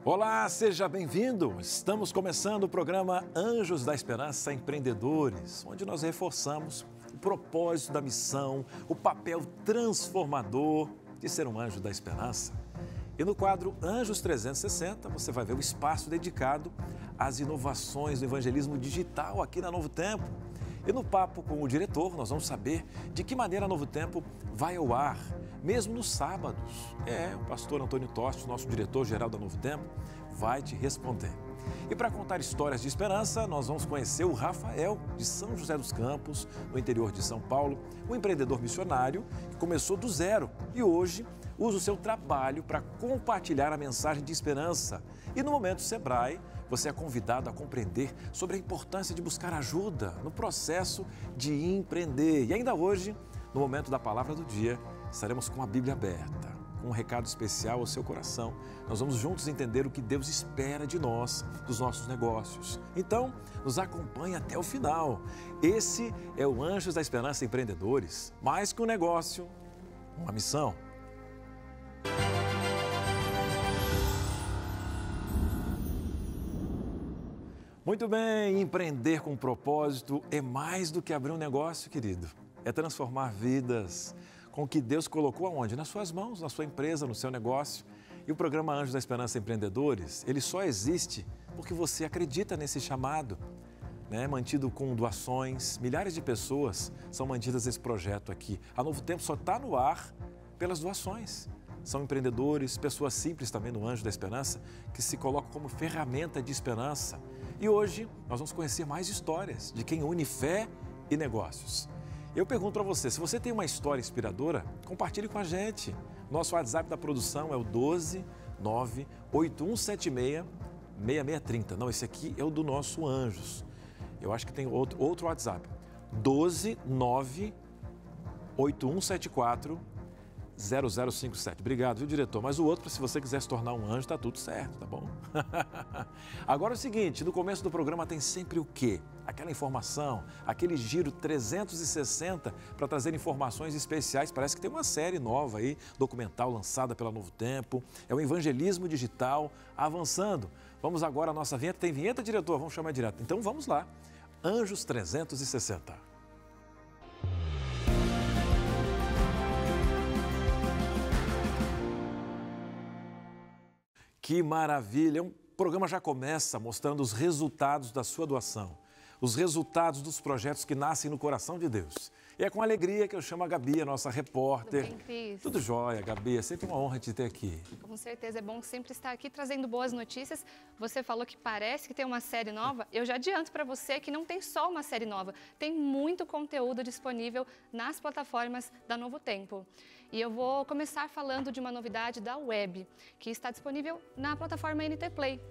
Olá, seja bem-vindo! Estamos começando o programa Anjos da Esperança Empreendedores, onde nós reforçamos o propósito da missão, o papel transformador de ser um anjo da esperança. E no quadro Anjos 360, você vai ver o espaço dedicado às inovações do evangelismo digital aqui na Novo Tempo. E no papo com o diretor, nós vamos saber de que maneira a Novo Tempo vai ao ar, mesmo nos sábados. O pastor Antônio Tosti, nosso diretor-geral da Novo Tempo, vai te responder. E para contar histórias de esperança, nós vamos conhecer o Rafael, de São José dos Campos, no interior de São Paulo, um empreendedor missionário que começou do zero e hoje usa o seu trabalho para compartilhar a mensagem de esperança. E no Momento Sebrae, você é convidado a compreender sobre a importância de buscar ajuda no processo de empreender. E ainda hoje, no Momento da Palavra do Dia, estaremos com a Bíblia aberta, com um recado especial ao seu coração. Nós vamos juntos entender o que Deus espera de nós, dos nossos negócios. Então, nos acompanhe até o final. Esse é o Anjos da Esperança Empreendedores. Mais que um negócio, uma missão. Muito bem, empreender com propósito é mais do que abrir um negócio, querido. É transformar vidas com o que Deus colocou aonde? Nas suas mãos, na sua empresa, no seu negócio. E o programa Anjos da Esperança Empreendedores, ele só existe porque você acredita nesse chamado, né? Mantido com doações, milhares de pessoas são mantidas nesse projeto aqui. A Novo Tempo só está no ar pelas doações. São empreendedores, pessoas simples também no Anjo da Esperança, que se colocam como ferramenta de esperança. E hoje nós vamos conhecer mais histórias de quem une fé e negócios. Eu pergunto para você, se você tem uma história inspiradora, compartilhe com a gente. Nosso WhatsApp da produção é o 12 98176 6630. Não, esse aqui é o do nosso Anjos. Eu acho que tem outro WhatsApp. 12 98174 0057. Obrigado, viu, diretor? Mas o outro, se você quiser se tornar um anjo, tá tudo certo, tá bom? Agora é o seguinte, no começo do programa tem sempre o quê? Aquela informação, aquele giro 360 para trazer informações especiais. Parece que tem uma série nova aí, documental, lançada pela Novo Tempo. É o evangelismo digital avançando. Vamos agora à nossa vinheta. Tem vinheta, diretor? Vamos chamar direto. Então vamos lá. Anjos 360. Que maravilha! O programa já começa mostrando os resultados da sua doação, os resultados dos projetos que nascem no coração de Deus. E é com alegria que eu chamo a Gabi, a nossa repórter. Tudo bem, Cris? Tudo jóia, Gabi. É sempre uma honra te ter aqui. Com certeza, é bom sempre estar aqui trazendo boas notícias. Você falou que parece que tem uma série nova. Eu já adianto para você que não tem só uma série nova. Tem muito conteúdo disponível nas plataformas da Novo Tempo. E eu vou começar falando de uma novidade da web, que está disponível na plataforma NT Play.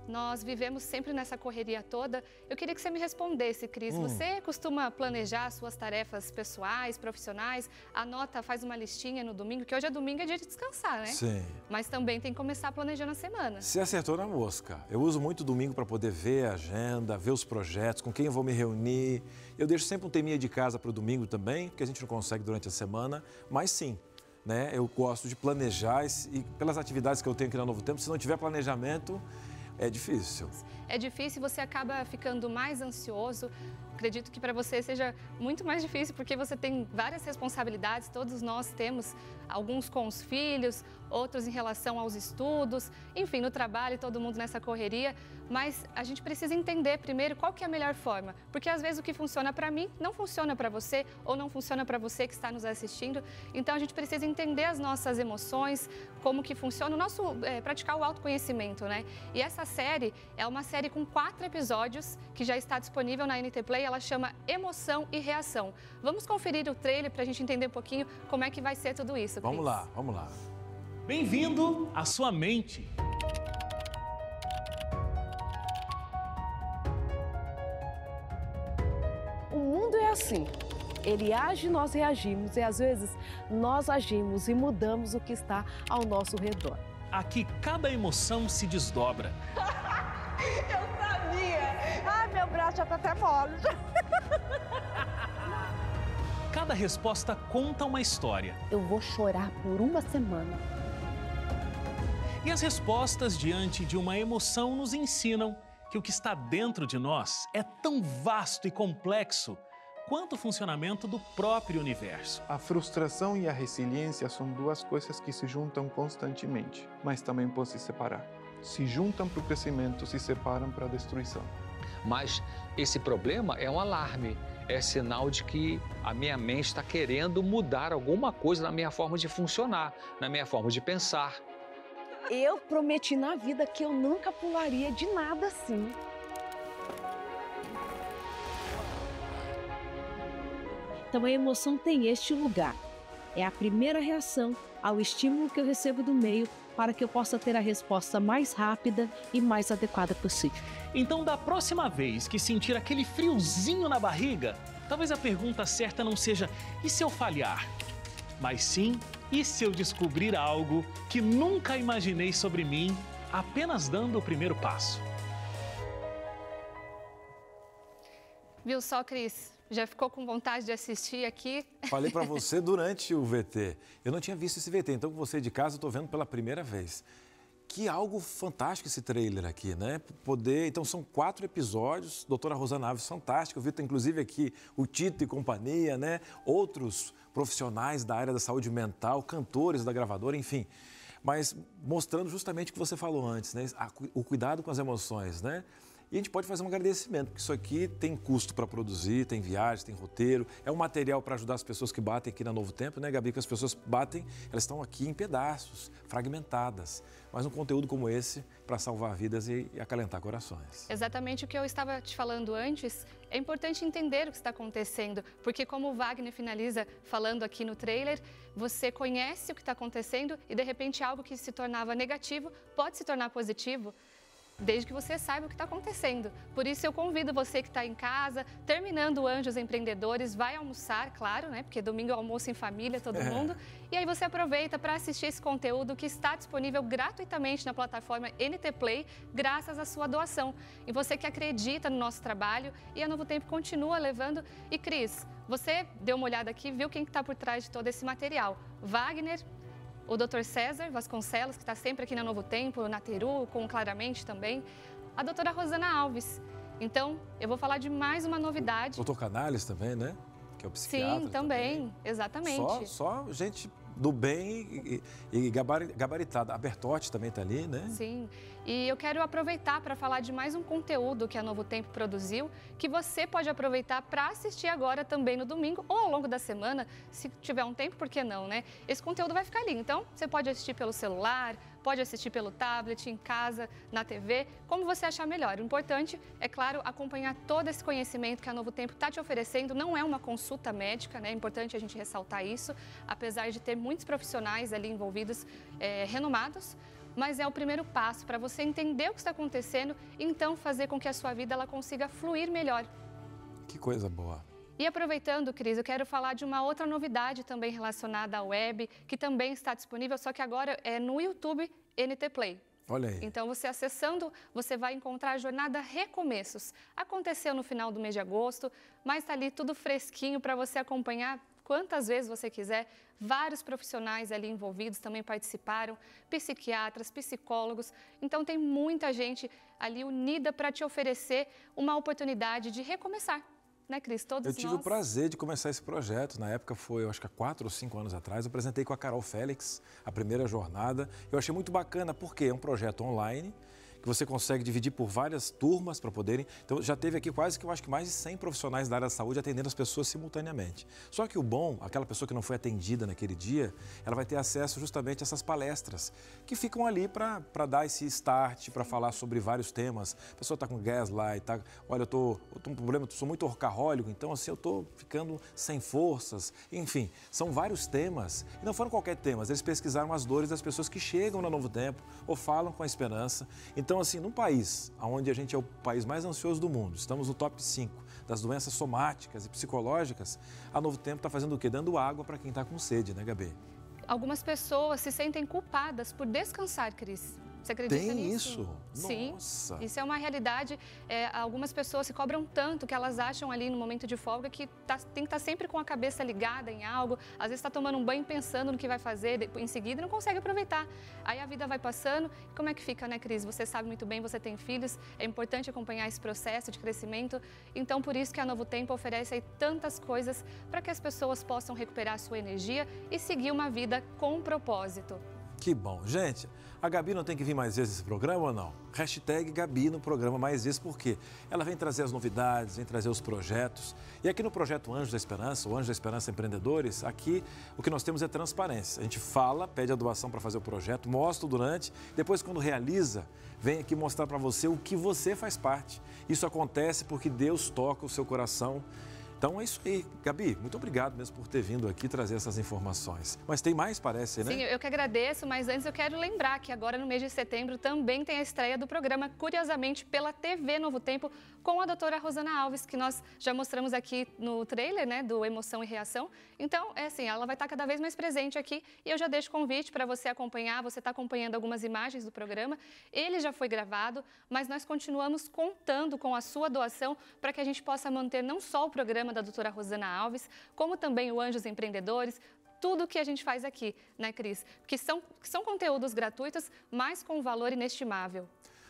Nós vivemos sempre nessa correria toda. Eu queria que você me respondesse, Cris. Você costuma planejar suas tarefas pessoais, profissionais? Anota, faz uma listinha no domingo, que hoje é domingo, é dia de descansar, né? Sim. Mas também tem que começar planejando a semana. Você acertou na mosca. Eu uso muito domingo para poder ver a agenda, ver os projetos, com quem eu vou me reunir. Eu deixo sempre um teminha de casa para o domingo também, porque a gente não consegue durante a semana, mas sim. Né? Eu gosto de planejar e pelas atividades que eu tenho aqui na Novo Tempo, se não tiver planejamento, é difícil. É difícil, você acaba ficando mais ansioso. Acredito que para você seja muito mais difícil, porque você tem várias responsabilidades, todos nós temos, alguns com os filhos, outros em relação aos estudos, enfim, no trabalho, todo mundo nessa correria, mas a gente precisa entender primeiro qual que é a melhor forma, porque às vezes o que funciona para mim não funciona para você, ou não funciona para você que está nos assistindo, então a gente precisa entender as nossas emoções, como que funciona, praticar o autoconhecimento, né? E essa série é uma série com 4 episódios, que já está disponível na NT Play, ela chama Emoção e Reação. Vamos conferir o trailer para a gente entender um pouquinho como é que vai ser tudo isso, Cris. Vamos lá, vamos lá. Bem-vindo à sua mente. O mundo é assim. Ele age, nós reagimos e às vezes nós agimos e mudamos o que está ao nosso redor. Aqui cada emoção se desdobra. Eu sabia! Ai, meu braço já tá até mole. Cada resposta conta uma história. Eu vou chorar por uma semana. E as respostas diante de uma emoção nos ensinam que o que está dentro de nós é tão vasto e complexo quanto o funcionamento do próprio universo. A frustração e a resiliência são duas coisas que se juntam constantemente, mas também podem se separar. Se juntam para o crescimento, se separam para a destruição. Mas esse problema é um alarme, é sinal de que a minha mente está querendo mudar alguma coisa na minha forma de funcionar, na minha forma de pensar. Eu prometi na vida que eu nunca pularia de nada assim. Então a emoção tem este lugar. É a primeira reação ao estímulo que eu recebo do meio para que eu possa ter a resposta mais rápida e mais adequada possível. Então, da próxima vez que sentir aquele friozinho na barriga, talvez a pergunta certa não seja e se eu falhar? Mas sim, e se eu descobrir algo que nunca imaginei sobre mim, apenas dando o primeiro passo? Viu só, Cris? Já ficou com vontade de assistir aqui? Falei para você durante o VT. Eu não tinha visto esse VT, então com você de casa eu estou vendo pela primeira vez. Que algo fantástico esse trailer aqui, né? Então são 4 episódios, doutora Rosana Alves, fantástica. Eu vi inclusive aqui o Tito e companhia, né? Outros profissionais da área da saúde mental, cantores da gravadora, enfim. Mas mostrando justamente o que você falou antes, né? O cuidado com as emoções, né? E a gente pode fazer um agradecimento, porque isso aqui tem custo para produzir, tem viagem, tem roteiro, é um material para ajudar as pessoas que batem aqui na Novo Tempo, né, Gabi? Que as pessoas batem, elas estão aqui em pedaços, fragmentadas. Mas um conteúdo como esse para salvar vidas e acalentar corações. Exatamente o que eu estava te falando antes, é importante entender o que está acontecendo, porque como o Wagner finaliza falando aqui no trailer, você conhece o que está acontecendo e de repente algo que se tornava negativo pode se tornar positivo. Desde que você saiba o que está acontecendo. Por isso eu convido você que está em casa, terminando o Anjos Empreendedores, vai almoçar, claro, né? Porque domingo é almoço em família, todo mundo. E aí você aproveita para assistir esse conteúdo que está disponível gratuitamente na plataforma NT Play, graças à sua doação. E você que acredita no nosso trabalho e a Novo Tempo continua levando. E Cris, você deu uma olhada aqui, viu quem está por trás de todo esse material. Wagner, o Dr. César Vasconcelos, que está sempre aqui na Novo Tempo, na Teru, com Claramente também, a doutora Rosana Alves. Então, eu vou falar de mais uma novidade. Doutor Canales também, né? Que é o psiquiatra. Sim, também. Exatamente. Só gente do bem e gabaritada. A Bertotti também está ali, né? Sim. E eu quero aproveitar para falar de mais um conteúdo que a Novo Tempo produziu, que você pode aproveitar para assistir agora também no domingo ou ao longo da semana, se tiver um tempo, por que não, né? Esse conteúdo vai ficar ali, então você pode assistir pelo celular, pode assistir pelo tablet, em casa, na TV, como você achar melhor. O importante é, claro, acompanhar todo esse conhecimento que a Novo Tempo está te oferecendo. Não é uma consulta médica, né? É importante a gente ressaltar isso, apesar de ter muitos profissionais ali envolvidos, renomados, mas é o primeiro passo para você entender o que está acontecendo e então fazer com que a sua vida ela consiga fluir melhor. Que coisa boa. E aproveitando, Cris, eu quero falar de uma outra novidade também relacionada à web, que também está disponível, só que agora é no YouTube NT Play. Olha aí. Então, você acessando, você vai encontrar a jornada Recomeços. Aconteceu no final do mês de agosto, mas está ali tudo fresquinho para você acompanhar quantas vezes você quiser. Vários profissionais ali envolvidos também participaram, psiquiatras, psicólogos. Então, tem muita gente ali unida para te oferecer uma oportunidade de recomeçar. Né, Cris? Eu tive o prazer de começar esse projeto. Na época foi, eu acho que há 4 ou 5 anos atrás. Eu apresentei com a Carol Félix a primeira jornada. Eu achei muito bacana porque é um projeto online que você consegue dividir por várias turmas para poderem... Então, já teve aqui quase que, eu acho que mais de 100 profissionais da área da saúde atendendo as pessoas simultaneamente. Só que o bom, aquela pessoa que não foi atendida naquele dia, ela vai ter acesso justamente a essas palestras que ficam ali para dar esse start, para falar sobre vários temas. A pessoa está com gaslight, olha, eu tô com um problema, sou muito orcahólico, então assim, eu estou ficando sem forças. Enfim, são vários temas. E não foram qualquer temas, eles pesquisaram as dores das pessoas que chegam no Novo Tempo ou falam com a esperança. Então, assim, num país onde a gente é o país mais ansioso do mundo, estamos no top 5 das doenças somáticas e psicológicas, a Novo Tempo está fazendo o quê? Dando água para quem está com sede, né, Gabi? Algumas pessoas se sentem culpadas por descansar, Cris. Você acredita Tem nisso? isso? Sim, Nossa. isso é uma realidade. Algumas pessoas se cobram tanto que elas acham ali no momento de folga que tem que estar sempre com a cabeça ligada em algo. Às vezes está tomando um banho pensando no que vai fazer em seguida e não consegue aproveitar. Aí a vida vai passando. Como é que fica, né, Cris? Você sabe muito bem, você tem filhos, é importante acompanhar esse processo de crescimento. Então, por isso que a Novo Tempo oferece aí tantas coisas para que as pessoas possam recuperar a sua energia e seguir uma vida com propósito. Que bom. Gente, a Gabi não tem que vir mais vezes nesse programa ou não? Hashtag Gabi no programa mais vezes, porque ela vem trazer as novidades, vem trazer os projetos. E aqui no projeto Anjos da Esperança, o Anjos da Esperança Empreendedores, aqui o que nós temos é transparência. A gente fala, pede a doação para fazer o projeto, mostra durante, depois quando realiza, vem aqui mostrar para você o que você faz parte. Isso acontece porque Deus toca o seu coração. Então é isso aí. Gabi, muito obrigado mesmo por ter vindo aqui trazer essas informações. Mas tem mais, parece, né? Sim, eu que agradeço, mas antes eu quero lembrar que agora no mês de setembro também tem a estreia do programa, curiosamente, pela TV Novo Tempo, com a doutora Rosana Alves, que nós já mostramos aqui no trailer, né, do Emoção e Reação. Então, é assim, ela vai estar cada vez mais presente aqui e eu já deixo o convite para você acompanhar, você está acompanhando algumas imagens do programa. Ele já foi gravado, mas nós continuamos contando com a sua doação para que a gente possa manter não só o programa da doutora Rosana Alves, como também o Anjos Empreendedores, tudo que a gente faz aqui, né, Cris? Que são conteúdos gratuitos, mas com valor inestimável.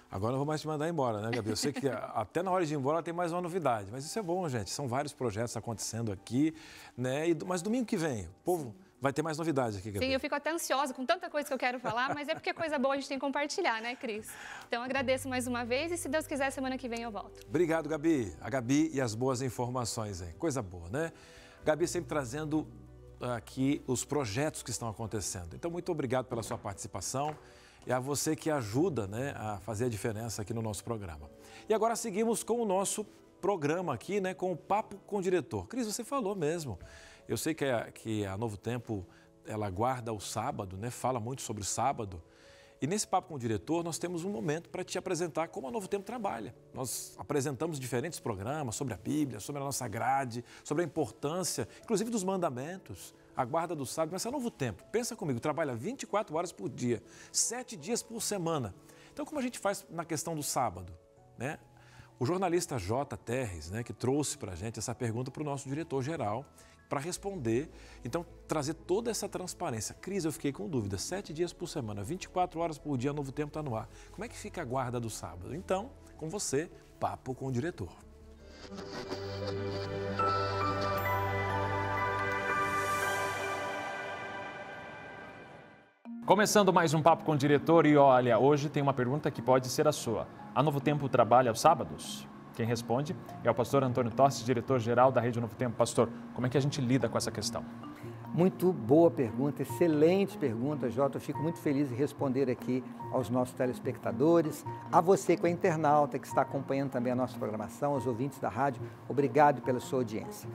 Agora eu vou mais te mandar embora, né, Gabi? Eu sei que até na hora de ir embora tem mais uma novidade, mas isso é bom, gente. São vários projetos acontecendo aqui, né? Mas domingo que vem, o povo vai ter mais novidades aqui, Gabi. Sim, eu fico até ansiosa com tanta coisa que eu quero falar, mas é porque coisa boa a gente tem que compartilhar, né, Cris? Então agradeço mais uma vez e se Deus quiser, semana que vem eu volto. Obrigado, Gabi. A Gabi e as boas informações aí. Coisa boa, né? Gabi sempre trazendo aqui os projetos que estão acontecendo. Então, muito obrigado pela sua participação e a você que ajuda, né, a fazer a diferença aqui no nosso programa. E agora seguimos com o nosso programa aqui, né, com o Papo com o Diretor. Cris, você falou mesmo. Eu sei que a Novo Tempo, ela guarda o sábado, né, fala muito sobre o sábado. E nesse Papo com o Diretor, nós temos um momento para te apresentar como a Novo Tempo trabalha. Nós apresentamos diferentes programas sobre a Bíblia, sobre a nossa grade, sobre a importância, inclusive dos mandamentos, a guarda do sábado. Mas é Novo Tempo, pensa comigo, trabalha 24 horas por dia, 7 dias por semana. Então, como a gente faz na questão do sábado, né? O jornalista J. Terres, né, que trouxe para a gente essa pergunta para o nosso diretor-geral, para responder, então trazer toda essa transparência. Cris, eu fiquei com dúvida, 7 dias por semana, 24 horas por dia, Novo Tempo está no ar. Como é que fica a guarda do sábado? Então, com você, Papo com o Diretor. Começando mais um Papo com o Diretor e olha, hoje tem uma pergunta que pode ser a sua. A Novo Tempo trabalha aos sábados? Quem responde é o pastor Antônio Tostes, diretor-geral da Rede Novo Tempo. Pastor, como é que a gente lida com essa questão? Muito boa pergunta, excelente pergunta, Jota. Eu fico muito feliz em responder aqui aos nossos telespectadores, a você que é internauta, que está acompanhando também a nossa programação, aos ouvintes da rádio, obrigado pela sua audiência.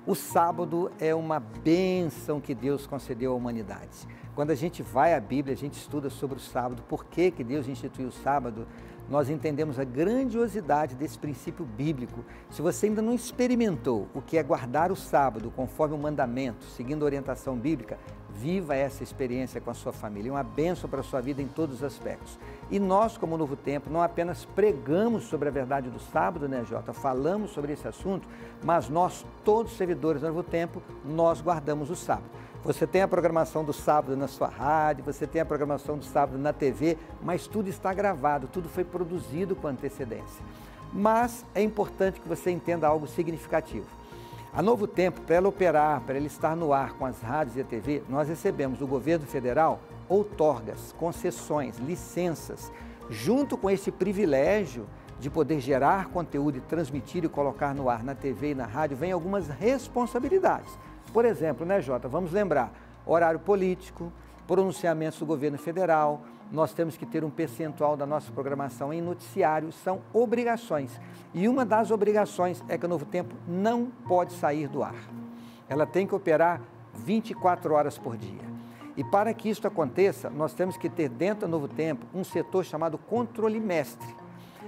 O sábado é uma bênção que Deus concedeu à humanidade. Quando a gente vai à Bíblia, a gente estuda sobre o sábado, por que Deus instituiu o sábado, nós entendemos a grandiosidade desse princípio bíblico. Se você ainda não experimentou o que é guardar o sábado conforme o mandamento, seguindo a orientação bíblica, viva essa experiência com a sua família. É uma bênção para a sua vida em todos os aspectos. E nós, como Novo Tempo, não apenas pregamos sobre a verdade do sábado, né, Jota? Falamos sobre esse assunto, mas nós, todos os servidores do Novo Tempo, nós guardamos o sábado. Você tem a programação do sábado na sua rádio, você tem a programação do sábado na TV, mas tudo está gravado, tudo foi produzido com antecedência. Mas é importante que você entenda algo significativo. A Novo Tempo, para ela operar, para ela estar no ar com as rádios e a TV, nós recebemos do governo federal outorgas, concessões, licenças, junto com esse privilégio de poder gerar conteúdo e transmitir e colocar no ar na TV e na rádio, vem algumas responsabilidades. Por exemplo, né, Jota, vamos lembrar, horário político, pronunciamentos do governo federal, nós temos que ter um percentual da nossa programação em noticiários, são obrigações. E uma das obrigações é que a Novo Tempo não pode sair do ar. Ela tem que operar 24 horas por dia. E para que isso aconteça, nós temos que ter dentro do Novo Tempo um setor chamado controle mestre.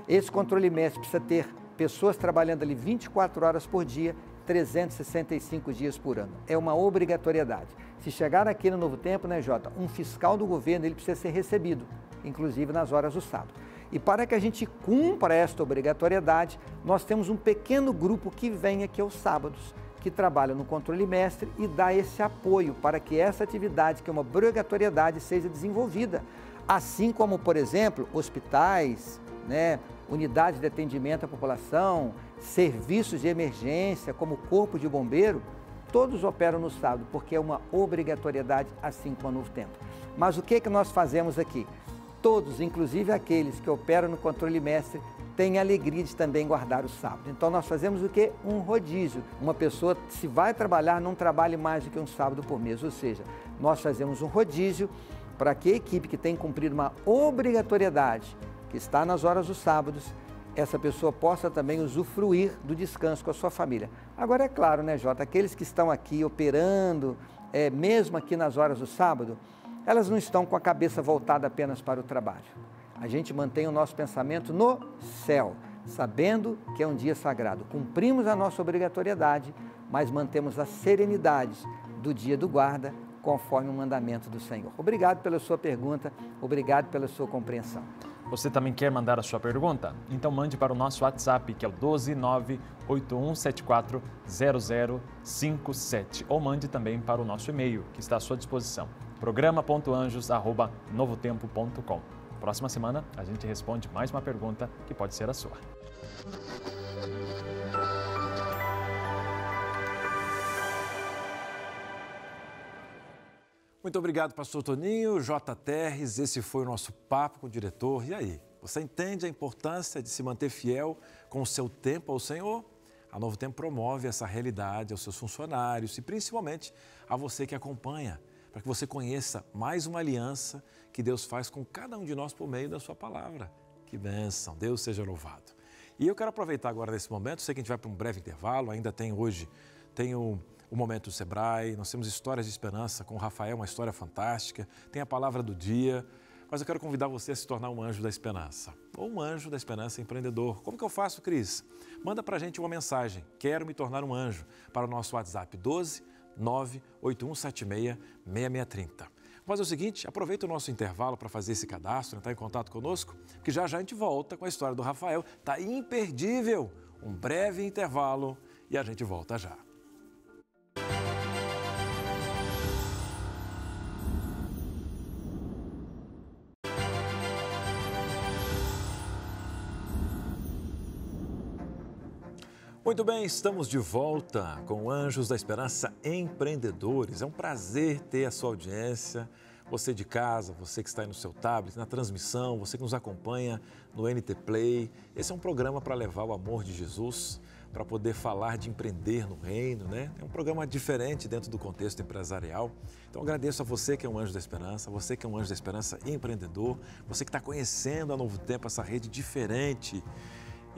Esse controle mestre precisa ter pessoas trabalhando ali 24 horas por dia, 365 dias por ano. É uma obrigatoriedade. Se chegar aqui no Novo Tempo, né, Jota, um fiscal do governo, ele precisa ser recebido. inclusive nas horas do sábado. E para que a gente cumpra esta obrigatoriedade, nós temos um pequeno grupo que vem aqui aos sábados, que trabalha no controle mestre e dá esse apoio para que essa atividade, que é uma obrigatoriedade, seja desenvolvida. Assim como, por exemplo, hospitais, unidades de atendimento à população, serviços de emergência, como o Corpo de Bombeiro, todos operam no sábado, porque é uma obrigatoriedade, assim como o Novo Tempo. Mas o que nós fazemos aqui? Todos, inclusive aqueles que operam no controle mestre, têm a alegria de também guardar o sábado. Então nós fazemos o quê? Um rodízio. Uma pessoa, se vai trabalhar, não trabalhe mais do que um sábado por mês. Ou seja, nós fazemos um rodízio para que a equipe que tem cumprido uma obrigatoriedade, que está nas horas dos sábados, essa pessoa possa também usufruir do descanso com a sua família. Agora é claro, né, Jota, aqueles que estão aqui operando, mesmo aqui nas horas do sábado, elas não estão com a cabeça voltada apenas para o trabalho. A gente mantém o nosso pensamento no céu, sabendo que é um dia sagrado. Cumprimos a nossa obrigatoriedade, mas mantemos a serenidade do dia do guarda, conforme o mandamento do Senhor. Obrigado pela sua pergunta, obrigado pela sua compreensão. Você também quer mandar a sua pergunta? Então mande para o nosso WhatsApp, que é o 12981740057, ou mande também para o nosso e-mail, que está à sua disposição, programa.anjos@novotempo.com. Próxima semana a gente responde mais uma pergunta que pode ser a sua. Muito obrigado, pastor Toninho, J. Terres, esse foi o nosso papo com o diretor. E aí, você entende a importância de se manter fiel com o seu tempo ao Senhor? A Novo Tempo promove essa realidade aos seus funcionários e principalmente a você que acompanha, para que você conheça mais uma aliança que Deus faz com cada um de nós por meio da sua palavra. Que bênção, Deus seja louvado. E eu quero aproveitar agora nesse momento, sei que a gente vai para um breve intervalo, ainda tem hoje, o Momento do Sebrae, nós temos Histórias de Esperança com o Rafael, uma história fantástica, tem a Palavra do Dia, mas eu quero convidar você a se tornar um anjo da esperança, ou um anjo da esperança empreendedor. Como que eu faço, Cris? Manda pra gente uma mensagem, quero me tornar um anjo, para o nosso WhatsApp 12 981766630. Mas é o seguinte, aproveita o nosso intervalo para fazer esse cadastro, entrar em contato conosco, porque já já a gente volta com a história do Rafael, tá imperdível, um breve intervalo e a gente volta já. Muito bem, estamos de volta com Anjos da Esperança Empreendedores. É um prazer ter a sua audiência, você de casa, você que está aí no seu tablet, na transmissão, você que nos acompanha no NT Play. Esse é um programa para levar o amor de Jesus, para poder falar de empreender no reino, né? É um programa diferente dentro do contexto empresarial. Então agradeço a você que é um Anjo da Esperança, você que é um Anjo da Esperança empreendedor, você que está conhecendo a Novo Tempo, essa rede diferente.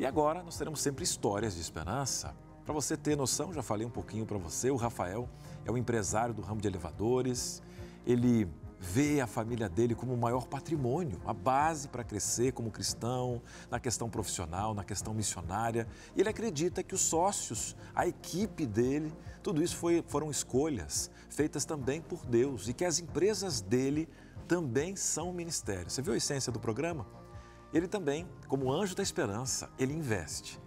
E agora nós teremos sempre histórias de esperança. Para você ter noção, já falei um pouquinho para você, o Rafael é um empresário do ramo de elevadores, ele vê a família dele como o maior patrimônio, a base para crescer como cristão, na questão profissional, na questão missionária. E ele acredita que os sócios, a equipe dele, tudo isso foram escolhas feitas também por Deus e que as empresas dele também são ministérios. Você viu a essência do programa? Ele também, como anjo da esperança, ele investe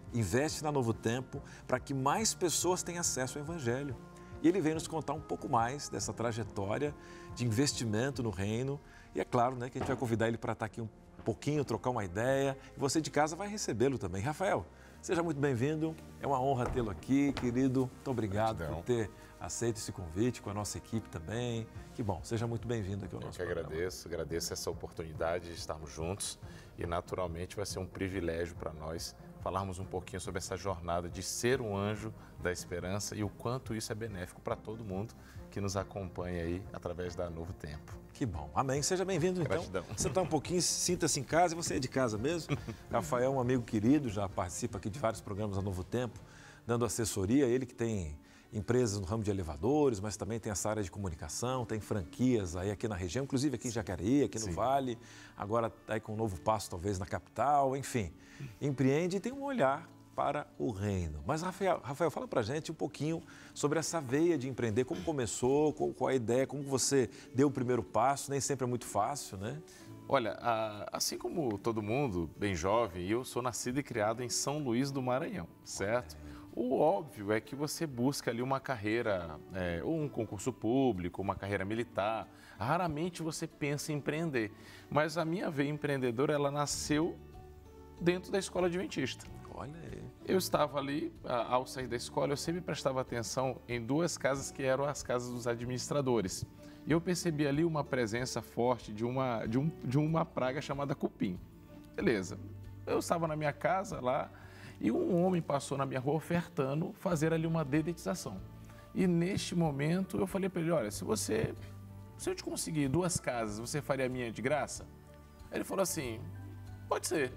na Novo Tempo para que mais pessoas tenham acesso ao Evangelho. E ele vem nos contar um pouco mais dessa trajetória de investimento no reino. E é claro, né, que a gente vai convidar ele para estar aqui um pouquinho, trocar uma ideia. E você de casa vai recebê-lo também. Rafael, seja muito bem-vindo. É uma honra tê-lo aqui, querido. Muito obrigado por ter aceito esse convite com a nossa equipe também. Que bom, seja muito bem-vindo aqui ao nosso programa. Eu que agradeço essa oportunidade de estarmos juntos. E, naturalmente, vai ser um privilégio para nós falarmos um pouquinho sobre essa jornada de ser um anjo da esperança e o quanto isso é benéfico para todo mundo que nos acompanha aí através da Novo Tempo. Que bom. Amém. Seja bem-vindo, então. Você está um pouquinho, sinta-se em casa, você é de casa mesmo. Rafael é um amigo querido, já participa aqui de vários programas da Novo Tempo, dando assessoria. Ele que tem empresas no ramo de elevadores, mas também tem essa área de comunicação, tem franquias aí aqui na região, inclusive aqui em Jacareí, aqui no Vale, agora está aí com um novo passo talvez na capital, enfim. Empreende e tem um olhar para o reino. Mas, Rafael, fala pra gente um pouquinho sobre essa veia de empreender, como começou, qual a ideia, como você deu o primeiro passo, nem sempre é muito fácil, né? Olha, assim como todo mundo, bem jovem, eu sou nascido e criado em São Luís do Maranhão, certo? O óbvio é que você busca ali uma carreira, ou um concurso público, uma carreira militar. Raramente você pensa em empreender. Mas a minha veia empreendedora, ela nasceu dentro da escola adventista. Olha aí. Eu estava ali, ao sair da escola, eu sempre prestava atenção em duas casas que eram as casas dos administradores. E eu percebi ali uma presença forte de uma praga chamada cupim. Beleza. Eu estava na minha casa lá e um homem passou na minha rua ofertando fazer ali uma dedetização. E neste momento eu falei para ele, olha, se eu te conseguir 2 casas, você faria a minha de graça? Ele falou assim, pode ser.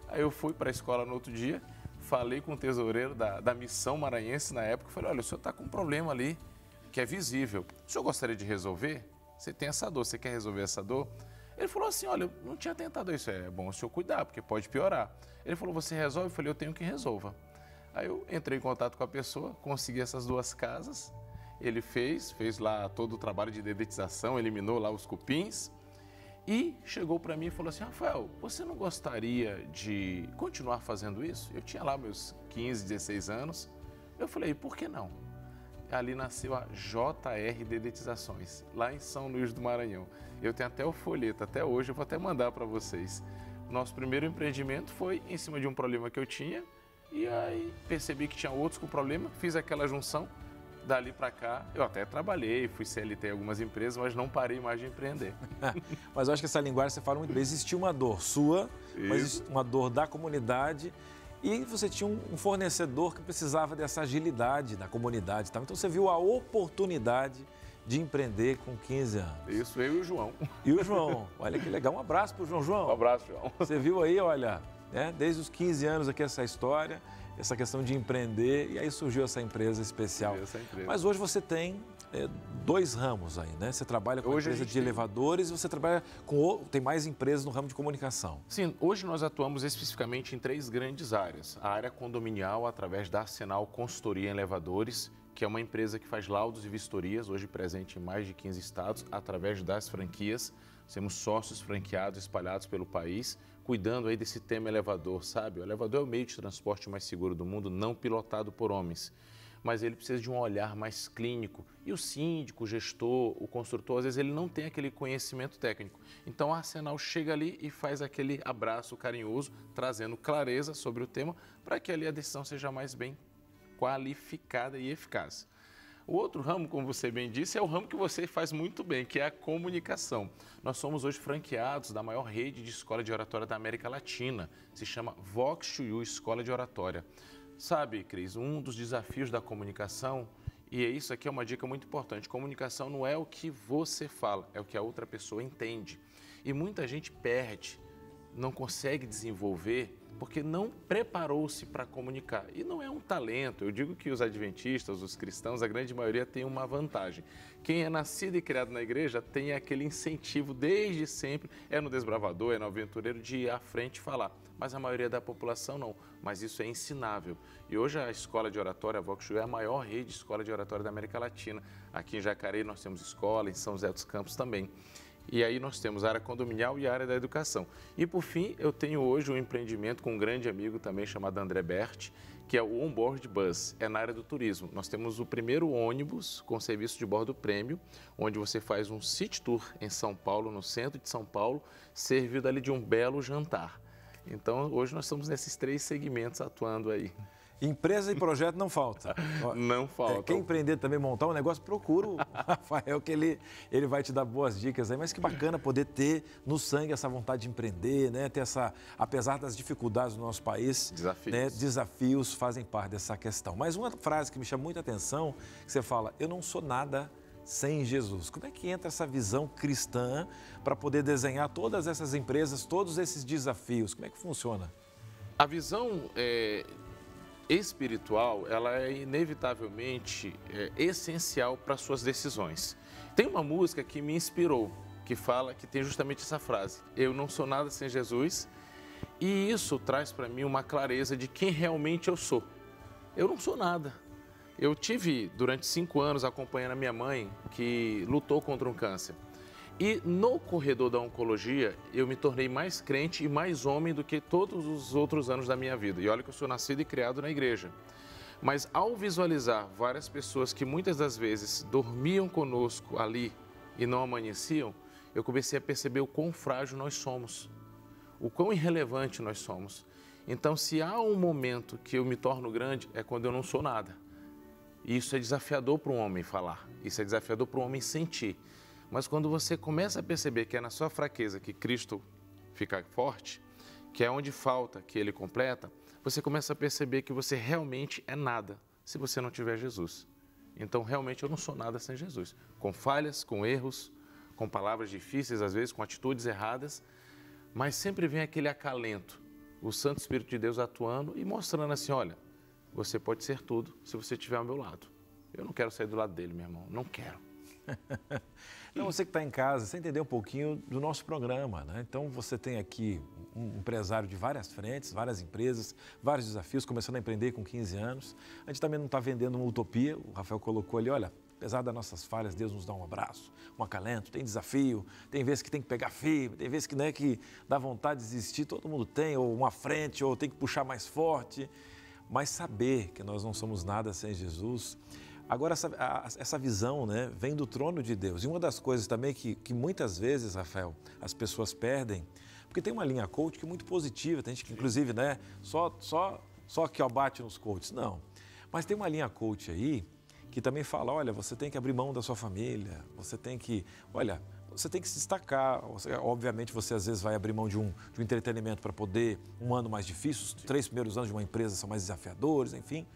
Aí eu fui para a escola no outro dia, falei com o tesoureiro da missão maranhense na época, falei, olha, o senhor está com um problema ali, que é visível. O senhor gostaria de resolver? Você tem essa dor, você quer resolver essa dor? Ele falou assim, olha, eu não tinha tentado isso, é bom o senhor cuidar, porque pode piorar. Ele falou, você resolve? Eu falei, eu tenho que resolva. Aí eu entrei em contato com a pessoa, consegui essas 2 casas, ele fez lá todo o trabalho de dedetização, eliminou lá os cupins e chegou para mim e falou assim, Rafael, você não gostaria de continuar fazendo isso? Eu tinha lá meus 15, 16 anos, eu falei, por que não? Ali nasceu a JR Dedetizações, lá em São Luís do Maranhão. Eu tenho até o folheto, até hoje, eu vou até mandar para vocês. Nosso primeiro empreendimento foi em cima de um problema que eu tinha, e aí percebi que tinha outros com problema, fiz aquela junção, dali para cá, eu até trabalhei, fui CLT em algumas empresas, mas não parei mais de empreender. Mas eu acho que essa linguagem você fala muito bem, existia uma dor sua, mas uma dor da comunidade, e você tinha um fornecedor que precisava dessa agilidade da comunidade. Então você viu a oportunidade de empreender com 15 anos. Isso, eu e o João. E o João, olha que legal. Um abraço para o João. João. Um abraço, João. Você viu aí, olha, né, desde os 15 anos aqui essa história, essa questão de empreender, e aí surgiu essa empresa especial. Mas hoje você tem 2 ramos aí, né? Você trabalha com empresa de elevadores e você trabalha tem mais empresas no ramo de comunicação. Sim, hoje nós atuamos especificamente em 3 grandes áreas. A área condominial, através da Arsenal Consultoria em Elevadores, que é uma empresa que faz laudos e vistorias, hoje presente em mais de 15 estados, através das franquias. Temos sócios franqueados espalhados pelo país, cuidando aí desse tema elevador, sabe? O elevador é o meio de transporte mais seguro do mundo, não pilotado por homens. Mas ele precisa de um olhar mais clínico. E o síndico, o gestor, o construtor, às vezes ele não tem aquele conhecimento técnico. Então a Arsenal chega ali e faz aquele abraço carinhoso, trazendo clareza sobre o tema, para que ali a decisão seja mais bem qualificada e eficaz. O outro ramo, como você bem disse, é o ramo que você faz muito bem, que é a comunicação. Nós somos hoje franqueados da maior rede de escola de oratória da América Latina. Se chama Vox2U Escola de Oratória. Sabe, Cris, um dos desafios da comunicação, e isso aqui é uma dica muito importante, comunicação não é o que você fala, é o que a outra pessoa entende. E muita gente perde, não consegue desenvolver porque não preparou-se para comunicar. E não é um talento. Eu digo que os adventistas, os cristãos, a grande maioria tem uma vantagem. Quem é nascido e criado na igreja tem aquele incentivo desde sempre, é no desbravador, é no aventureiro, de ir à frente e falar. Mas a maioria da população não. Mas isso é ensinável. E hoje a escola de oratória, a Vox2U, é a maior rede de escola de oratória da América Latina. Aqui em Jacareí nós temos escola, em São José dos Campos também. E aí nós temos a área condominial e a área da educação. E por fim, eu tenho hoje um empreendimento com um grande amigo também chamado André Berti, que é o Onboard Bus, é na área do turismo. Nós temos o primeiro ônibus com serviço de bordo prêmio, onde você faz um city tour em São Paulo, no centro de São Paulo, servido ali de um belo jantar. Então, hoje nós estamos nesses 3 segmentos atuando aí. Empresa e projeto não falta. Não falta. Quem empreender também, montar um negócio, procura o Rafael, que ele vai te dar boas dicas aí. Mas que bacana poder ter no sangue essa vontade de empreender, né? Ter apesar das dificuldades do nosso país, desafios fazem parte dessa questão. Mas uma frase que me chama muita atenção, que você fala, eu não sou nada sem Jesus. Como é que entra essa visão cristã para poder desenhar todas essas empresas, todos esses desafios? Como é que funciona? A visão espiritual, ela é inevitavelmente essencial para suas decisões. Tem uma música que me inspirou, que tem justamente essa frase, eu não sou nada sem Jesus, e isso traz para mim uma clareza de quem realmente eu sou. Eu não sou nada. Eu tive, durante 5 anos, acompanhando a minha mãe, que lutou contra um câncer. E no corredor da oncologia, eu me tornei mais crente e mais homem do que todos os outros anos da minha vida. E olha que eu sou nascido e criado na igreja. Mas ao visualizar várias pessoas que muitas das vezes dormiam conosco ali e não amanheciam, eu comecei a perceber o quão frágil nós somos, o quão irrelevante nós somos. Então, se há um momento que eu me torno grande, é quando eu não sou nada. E isso é desafiador para um homem falar, isso é desafiador para um homem sentir. Mas quando você começa a perceber que é na sua fraqueza que Cristo fica forte, que é onde falta que Ele completa, você começa a perceber que você realmente é nada se você não tiver Jesus. Então, realmente, eu não sou nada sem Jesus. Com falhas, com erros, com palavras difíceis, às vezes, com atitudes erradas, mas sempre vem aquele acalento, o Santo Espírito de Deus atuando e mostrando assim, olha, você pode ser tudo se você estiver ao meu lado. Eu não quero sair do lado dele, meu irmão, não quero. Então, você que está em casa, você entendeu um pouquinho do nosso programa, né? Então, você tem aqui um empresário de várias frentes, várias empresas, vários desafios, começando a empreender com 15 anos. A gente também não está vendendo uma utopia, o Rafael colocou ali, olha, apesar das nossas falhas, Deus nos dá um abraço, um acalento, tem desafio, tem vezes que tem que pegar firme, tem vezes que, né, que dá vontade de desistir, todo mundo tem, ou uma frente, ou tem que puxar mais forte, mas saber que nós não somos nada sem Jesus. Agora, essa visão, né, vem do trono de Deus. E uma das coisas também que muitas vezes, Rafael, as pessoas perdem, porque tem uma linha coach que é muito positiva, tem gente que inclusive, né, só que ó, bate nos coaches. Não, mas tem uma linha coach aí que também fala, olha, você tem que abrir mão da sua família, você tem que se destacar. Obviamente, você às vezes vai abrir mão de um entretenimento para poder, um ano mais difícil, os 3 primeiros anos de uma empresa são mais desafiadores, enfim.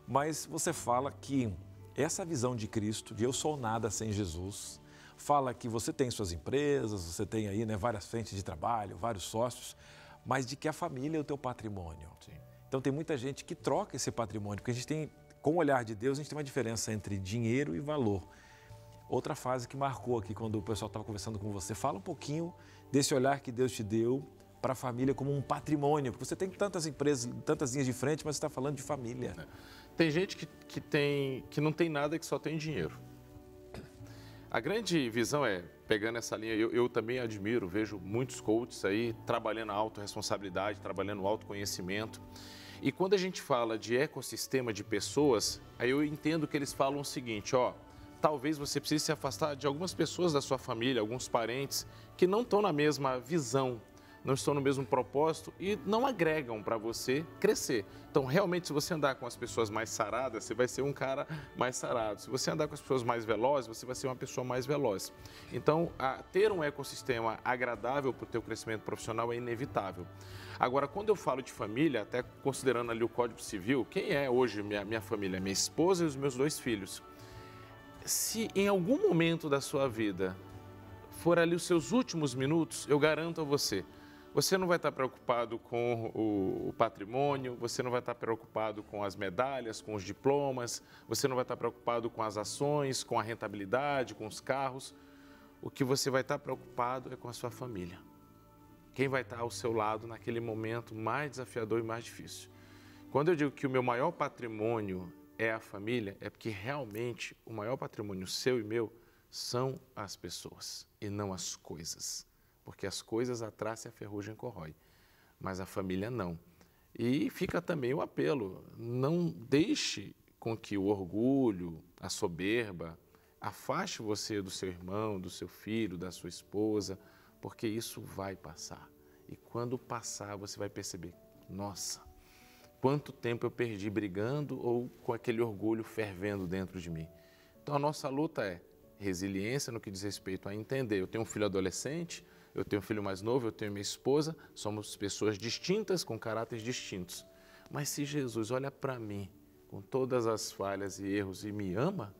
Mas você fala que essa visão de Cristo, de eu sou nada sem Jesus, fala que você tem suas empresas, você tem aí, né, várias frentes de trabalho, vários sócios, mas de que a família é o teu patrimônio. Sim. Então tem muita gente que troca esse patrimônio, porque a gente tem, com o olhar de Deus, a gente tem uma diferença entre dinheiro e valor. Outra fase que marcou aqui, quando o pessoal estava conversando com você, fala um pouquinho desse olhar que Deus te deu para a família como um patrimônio, porque você tem tantas empresas, tantas linhas de frente, mas você está falando de família. Tem gente que não tem nada, que só tem dinheiro. A grande visão é, pegando essa linha, eu também admiro, vejo muitos coaches aí trabalhando a autorresponsabilidade, trabalhando o autoconhecimento. E quando a gente fala de ecossistema de pessoas, aí eu entendo que eles falam o seguinte, ó, talvez você precise se afastar de algumas pessoas da sua família, alguns parentes, que não estão na mesma visão, não estão no mesmo propósito e não agregam para você crescer. Então, realmente, se você andar com as pessoas mais saradas, você vai ser um cara mais sarado. Se você andar com as pessoas mais velozes, você vai ser uma pessoa mais veloz. Então, ter um ecossistema agradável para o teu crescimento profissional é inevitável. Agora, quando eu falo de família, até considerando ali o Código Civil, quem é hoje minha família? Minha esposa e os meus 2 filhos. Se em algum momento da sua vida for ali os seus últimos minutos, eu garanto a você, você não vai estar preocupado com o patrimônio, você não vai estar preocupado com as medalhas, com os diplomas, você não vai estar preocupado com as ações, com a rentabilidade, com os carros. O que você vai estar preocupado é com a sua família. Quem vai estar ao seu lado naquele momento mais desafiador e mais difícil. Quando eu digo que o meu maior patrimônio é a família, é porque realmente o maior patrimônio seu e meu são as pessoas e não as coisas. Porque as coisas a traça e a ferrugem corrói, mas a família não. E fica também o apelo, não deixe com que o orgulho, a soberba, afaste você do seu irmão, do seu filho, da sua esposa, porque isso vai passar. E quando passar, você vai perceber, nossa, quanto tempo eu perdi brigando ou com aquele orgulho fervendo dentro de mim. Então a nossa luta é resiliência no que diz respeito a entender. Eu tenho um filho adolescente, eu tenho um filho mais novo, eu tenho minha esposa, somos pessoas distintas, com caráteres distintos. Mas se Jesus olha para mim, com todas as falhas e erros, e me ama,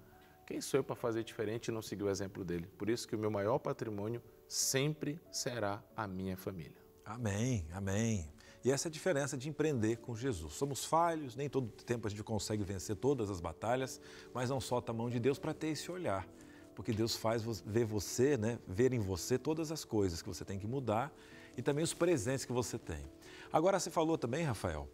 quem sou eu para fazer diferente e não seguir o exemplo dele? Por isso que o meu maior patrimônio sempre será a minha família. Amém, amém. E essa é a diferença de empreender com Jesus. Somos falhos, nem todo tempo a gente consegue vencer todas as batalhas, mas não solta a mão de Deus para ter esse olhar. Porque Deus faz ver você, né, ver em você todas as coisas que você tem que mudar e também os presentes que você tem. Agora, você falou também, Rafael,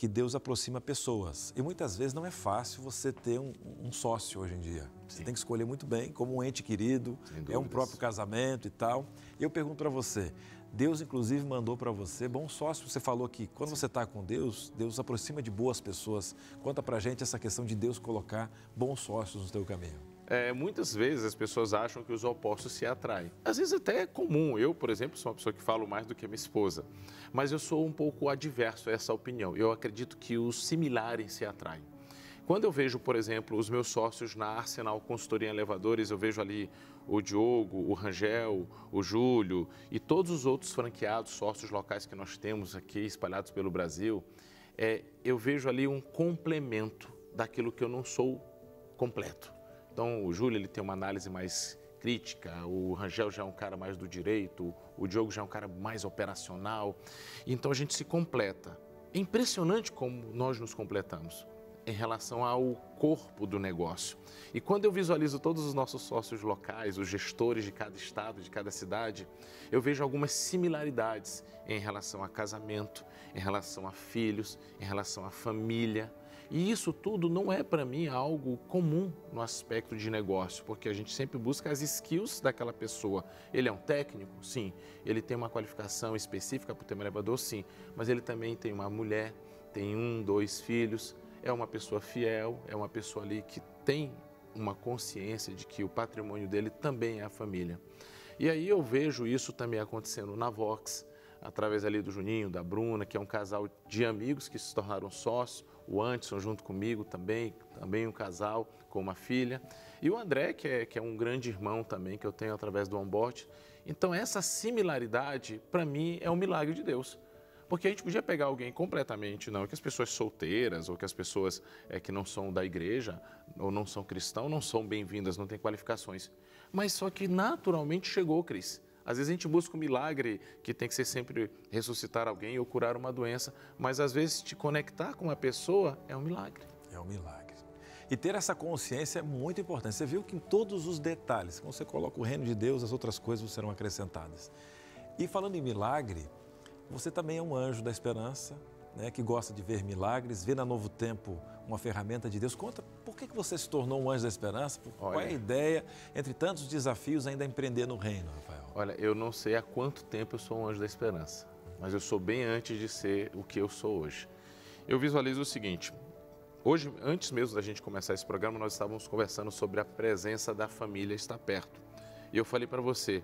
que Deus aproxima pessoas. E muitas vezes não é fácil você ter um sócio hoje em dia. Você tem que escolher muito bem, como um ente querido, é um próprio casamento e tal. E eu pergunto para você, Deus inclusive mandou para você bons sócios. Você falou que quando você está com Deus, Deus aproxima de boas pessoas. Conta para a gente essa questão de Deus colocar bons sócios no teu caminho. Muitas vezes as pessoas acham que os opostos se atraem. Às vezes até é comum. Eu, por exemplo, sou uma pessoa que falo mais do que a minha esposa. Mas eu sou um pouco adverso a essa opinião. Eu acredito que os similares se atraem. Quando eu vejo, por exemplo, os meus sócios na Arsenal Consultoria em Elevadores, eu vejo ali o Diogo, o Rangel, o Júlio e todos os outros franqueados, sócios locais que nós temos aqui espalhados pelo Brasil, eu vejo ali um complemento daquilo que eu não sou completo. Então, o Júlio ele tem uma análise mais crítica, o Rangel já é um cara mais do direito, o Diogo já é um cara mais operacional. Então, a gente se completa. É impressionante como nós nos completamos em relação ao corpo do negócio. E quando eu visualizo todos os nossos sócios locais, os gestores de cada estado, de cada cidade, eu vejo algumas similaridades em relação a casamento, em relação a filhos, em relação à família. E isso tudo não é para mim algo comum no aspecto de negócio, porque a gente sempre busca as skills daquela pessoa. Ele é um técnico? Sim. Ele tem uma qualificação específica para o tema elevador? Sim. Mas ele também tem uma mulher, tem 1, 2 filhos, é uma pessoa fiel, é uma pessoa ali que tem uma consciência de que o patrimônio dele também é a família. E aí eu vejo isso também acontecendo na Vox, através ali do Juninho, da Bruna, que é um casal de amigos que se tornaram sócios, o Anderson junto comigo também um casal com uma filha, e o André, que é um grande irmão também, que eu tenho através do onboard. Então essa similaridade, para mim, é um milagre de Deus. Porque a gente podia pegar alguém completamente, não, que as pessoas solteiras ou que as pessoas que não são da igreja ou não são cristãos, não são bem-vindas, não têm qualificações. Mas só que naturalmente chegou, Cris. Às vezes a gente busca um milagre que tem que ser sempre ressuscitar alguém ou curar uma doença, mas às vezes te conectar com uma pessoa é um milagre. É um milagre. E ter essa consciência é muito importante. Você viu que em todos os detalhes, quando você coloca o reino de Deus, as outras coisas serão acrescentadas. E falando em milagre, você também é um anjo da esperança, né, que gosta de ver milagres, vê na Novo Tempo uma ferramenta de Deus. Conta, por que você se tornou um anjo da esperança? Qual é a ideia, entre tantos desafios, ainda empreender no reino, Rafael? Olha, eu não sei há quanto tempo eu sou um anjo da esperança, mas eu sou bem antes de ser o que eu sou hoje. Eu visualizo o seguinte, hoje, antes mesmo da gente começar esse programa, nós estávamos conversando sobre a presença da família estar perto. E eu falei para você,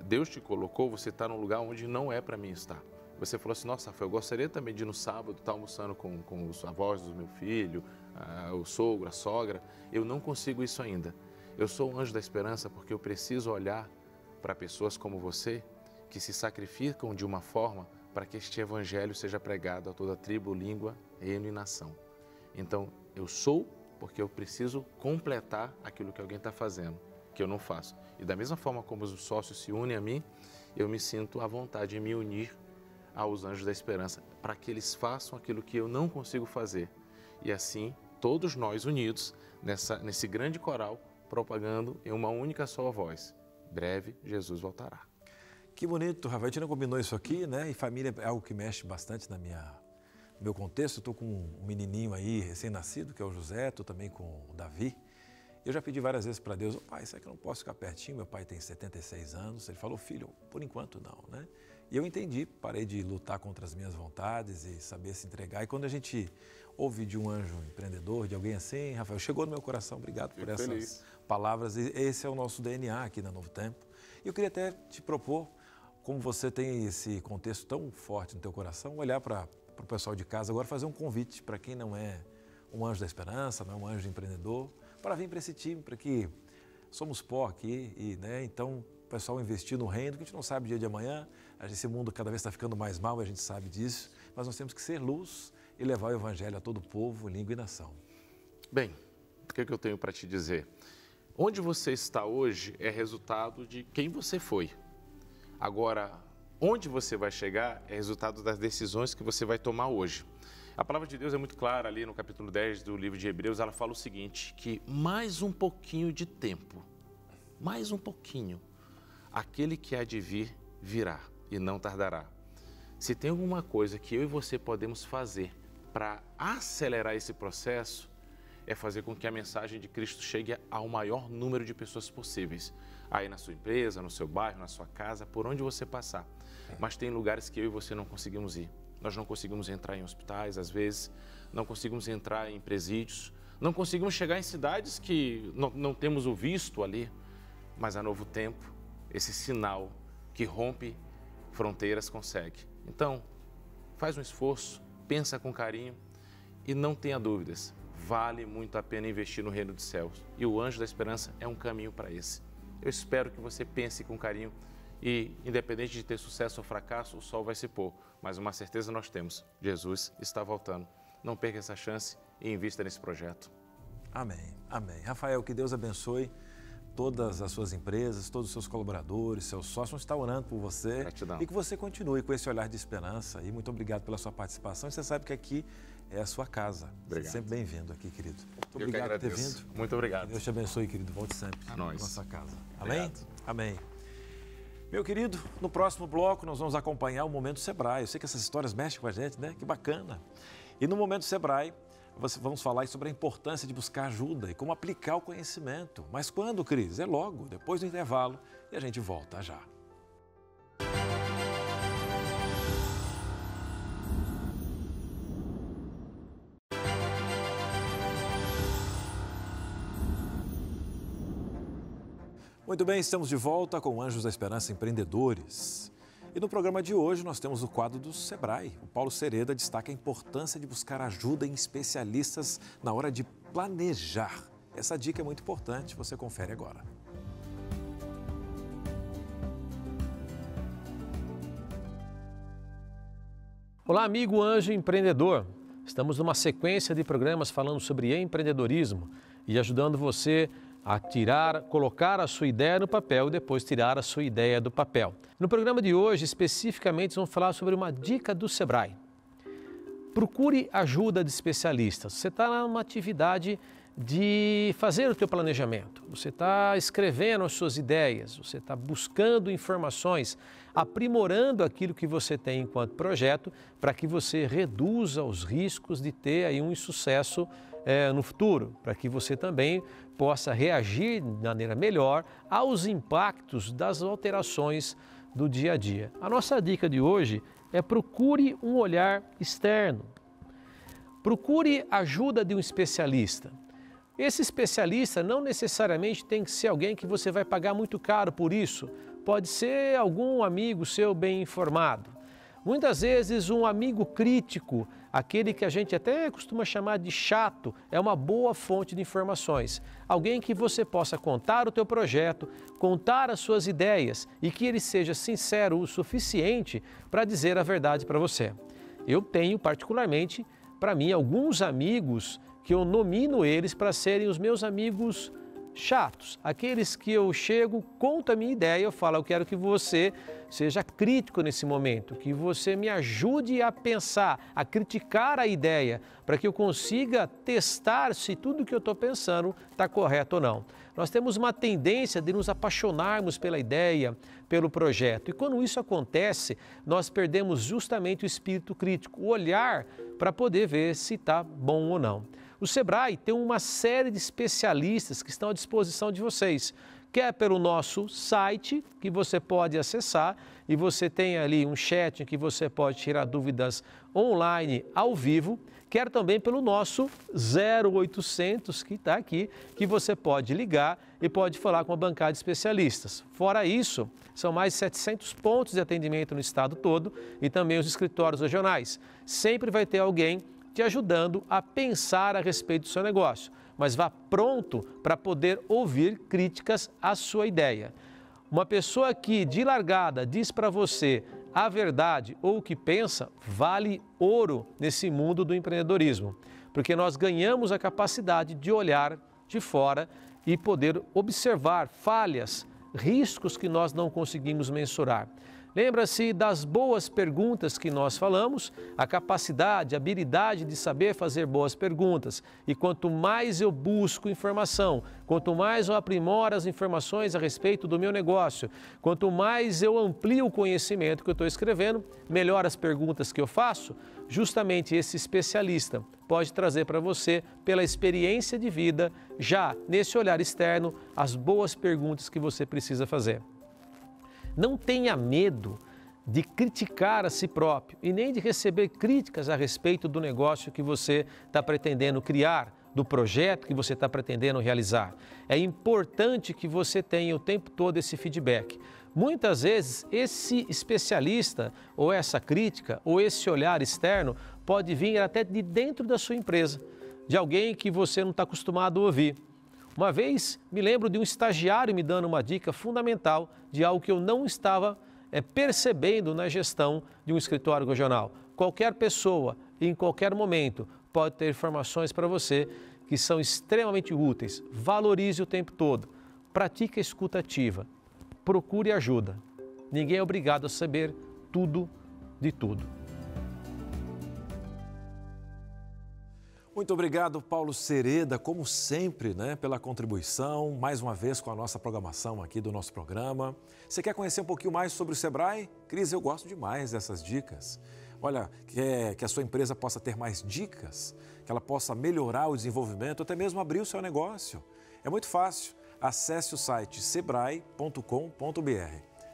Deus te colocou, você está num lugar onde não é para mim estar. Você falou assim, nossa, Rafael, eu gostaria também de no sábado estar almoçando com os avós do meu filho, o sogro, a sogra. Eu não consigo isso ainda. Eu sou um anjo da esperança porque eu preciso olhar para pessoas como você que se sacrificam de uma forma para que este evangelho seja pregado a toda tribo, língua, reino e nação. Então, eu sou porque eu preciso completar aquilo que alguém está fazendo, que eu não faço. E da mesma forma como os sócios se unem a mim, eu me sinto à vontade de me unir aos anjos da esperança, para que eles façam aquilo que eu não consigo fazer. E assim, todos nós unidos, nesse grande coral, propagando em uma única só voz. Breve, Jesus voltará. Que bonito, Rafael. A gente não combinou isso aqui, né? E família é algo que mexe bastante no meu contexto. Estou com um menininho aí, recém-nascido, que é o José, estou também com o Davi. Eu já pedi várias vezes para Deus, pai, será que eu não posso ficar pertinho? Meu pai tem 76 anos. Ele falou, filho, por enquanto não, né? E eu entendi, parei de lutar contra as minhas vontades e saber se entregar. E quando a gente ouve de um anjo empreendedor, de alguém assim, Rafael, chegou no meu coração, obrigado por essas palavras. Esse é o nosso DNA aqui na Novo Tempo. E eu queria até te propor, como você tem esse contexto tão forte no teu coração, olhar para o pessoal de casa agora, fazer um convite para quem não é um anjo da esperança, não é um anjo empreendedor, para vir para esse time, para que somos pó aqui, e, né, então o pessoal investir no reino, que a gente não sabe o dia de amanhã, esse mundo cada vez está ficando mais mal, a gente sabe disso, mas nós temos que ser luz e levar o evangelho a todo o povo, língua e nação. Bem, o que eu tenho para te dizer? Onde você está hoje é resultado de quem você foi. Agora, onde você vai chegar é resultado das decisões que você vai tomar hoje. A palavra de Deus é muito clara ali no capítulo 10 do livro de Hebreus, ela fala o seguinte, que mais um pouquinho de tempo, mais um pouquinho, aquele que há de vir, virá e não tardará. Se tem alguma coisa que eu e você podemos fazer para acelerar esse processo é fazer com que a mensagem de Cristo chegue ao maior número de pessoas possíveis. Aí na sua empresa, no seu bairro, na sua casa, por onde você passar. Mas tem lugares que eu e você não conseguimos ir. Nós não conseguimos entrar em hospitais, às vezes, não conseguimos entrar em presídios, não conseguimos chegar em cidades que não temos o visto ali. Mas a Novo Tempo, esse sinal que rompe fronteiras consegue. Então, faz um esforço, pensa com carinho e não tenha dúvidas. Vale muito a pena investir no reino dos céus. E o Anjo da Esperança é um caminho para esse. Eu espero que você pense com carinho e, independente de ter sucesso ou fracasso, o sol vai se pôr. Mas uma certeza nós temos, Jesus está voltando. Não perca essa chance e invista nesse projeto. Amém, amém. Rafael, que Deus abençoe todas as suas empresas, todos os seus colaboradores, seus sócios. Vão estar orando por você. Gratidão. E que você continue com esse olhar de esperança. E muito obrigado pela sua participação. E você sabe que aqui é a sua casa. Obrigado. Você é sempre bem-vindo aqui, querido. Muito Eu obrigado que por ter agradeço. vindo. Muito obrigado. Que Deus te abençoe, querido. Volte sempre A nós. à nossa casa. Amém? Obrigado. Amém. Meu querido, no próximo bloco nós vamos acompanhar o Momento Sebrae. Eu sei que essas histórias mexem com a gente, né? Que bacana. E no Momento Sebrae, vamos falar sobre a importância de buscar ajuda e como aplicar o conhecimento. Mas quando, Cris? É logo, depois do intervalo, e a gente volta já. Muito bem, estamos de volta com Anjos da Esperança Empreendedores. E no programa de hoje nós temos o quadro do Sebrae. O Paulo Sereda destaca a importância de buscar ajuda em especialistas na hora de planejar. Essa dica é muito importante, você confere agora. Olá, amigo anjo empreendedor. Estamos numa sequência de programas falando sobre empreendedorismo e ajudando você a colocar a sua ideia no papel e depois tirar a sua ideia do papel. No programa de hoje, especificamente, vamos falar sobre uma dica do Sebrae. Procure ajuda de especialistas. Você está numa atividade de fazer o teu planejamento, você está escrevendo as suas ideias, você está buscando informações, aprimorando aquilo que você tem enquanto projeto para que você reduza os riscos de ter aí um insucesso no futuro, para que você também possa reagir de maneira melhor aos impactos das alterações do dia a dia. A nossa dica de hoje é procure um olhar externo. Procure ajuda de um especialista. Esse especialista não necessariamente tem que ser alguém que você vai pagar muito caro por isso. Pode ser algum amigo seu bem informado. Muitas vezes um amigo crítico, aquele que a gente até costuma chamar de chato, é uma boa fonte de informações. Alguém que você possa contar o teu projeto, contar as suas ideias e que ele seja sincero o suficiente para dizer a verdade para você. Eu tenho particularmente, para mim, alguns amigos que eu nomino eles para serem os meus amigos chatos, aqueles que eu chego, conto a minha ideia, eu falo, eu quero que você seja crítico nesse momento, que você me ajude a pensar, a criticar a ideia, para que eu consiga testar se tudo que eu estou pensando está correto ou não. Nós temos uma tendência de nos apaixonarmos pela ideia, pelo projeto, e quando isso acontece, nós perdemos justamente o espírito crítico, o olhar para poder ver se está bom ou não. O Sebrae tem uma série de especialistas que estão à disposição de vocês, quer pelo nosso site, que você pode acessar, e você tem ali um chat em que você pode tirar dúvidas online, ao vivo, quer também pelo nosso 0800, que está aqui, que você pode ligar e pode falar com a bancada de especialistas. Fora isso, são mais de 700 pontos de atendimento no estado todo e também os escritórios regionais. Sempre vai ter alguém te ajudando a pensar a respeito do seu negócio, mas vá pronto para poder ouvir críticas à sua ideia. Uma pessoa que de largada diz para você a verdade ou o que pensa, vale ouro nesse mundo do empreendedorismo, porque nós ganhamos a capacidade de olhar de fora e poder observar falhas, riscos que nós não conseguimos mensurar. Lembra-se das boas perguntas que nós falamos, a capacidade, a habilidade de saber fazer boas perguntas. E quanto mais eu busco informação, quanto mais eu aprimoro as informações a respeito do meu negócio, quanto mais eu amplio o conhecimento que eu estou escrevendo, melhor as perguntas que eu faço, justamente esse especialista pode trazer para você, pela experiência de vida, já nesse olhar externo, as boas perguntas que você precisa fazer. Não tenha medo de criticar a si próprio e nem de receber críticas a respeito do negócio que você está pretendendo criar, do projeto que você está pretendendo realizar. É importante que você tenha o tempo todo esse feedback. Muitas vezes, esse especialista, ou essa crítica, ou esse olhar externo, pode vir até de dentro da sua empresa, de alguém que você não está acostumado a ouvir. Uma vez, me lembro de um estagiário me dando uma dica fundamental de algo que eu não estava percebendo na gestão de um escritório regional. Qualquer pessoa, em qualquer momento, pode ter informações para você que são extremamente úteis. Valorize o tempo todo. Pratique a escuta ativa. Procure ajuda. Ninguém é obrigado a saber tudo de tudo. Muito obrigado, Paulo Sereda, como sempre, pela contribuição, mais uma vez com a nossa programação aqui do nosso programa. Você quer conhecer um pouquinho mais sobre o Sebrae? Cris, eu gosto demais dessas dicas. Olha, quer que a sua empresa possa ter mais dicas, que ela possa melhorar o desenvolvimento, até mesmo abrir o seu negócio. É muito fácil. Acesse o site sebrae.com.br,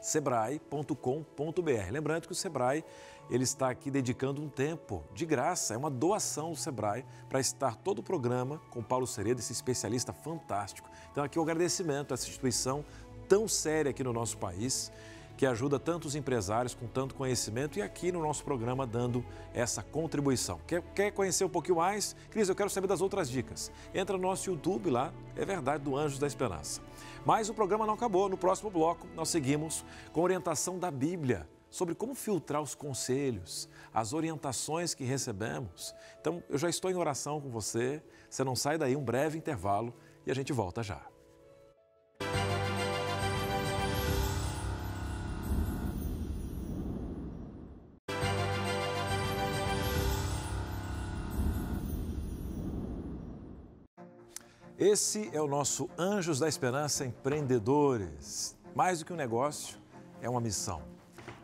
sebrae.com.br. Lembrando que o Sebrae ele está aqui dedicando um tempo de graça, é uma doação do Sebrae para estar todo o programa com o Paulo Sereda, esse especialista fantástico. Então aqui o agradecimento a essa instituição tão séria aqui no nosso país, que ajuda tantos empresários com tanto conhecimento e aqui no nosso programa dando essa contribuição. Quer conhecer um pouquinho mais? Cris, eu quero saber das outras dicas. Entra no nosso YouTube lá, é verdade, do Anjos da Esperança. Mas o programa não acabou. No próximo bloco, nós seguimos com orientação da Bíblia sobre como filtrar os conselhos, as orientações que recebemos. Então, eu já estou em oração com você. Você não sai daí, um breve intervalo e a gente volta já. Esse é o nosso Anjos da Esperança Empreendedores. Mais do que um negócio, é uma missão.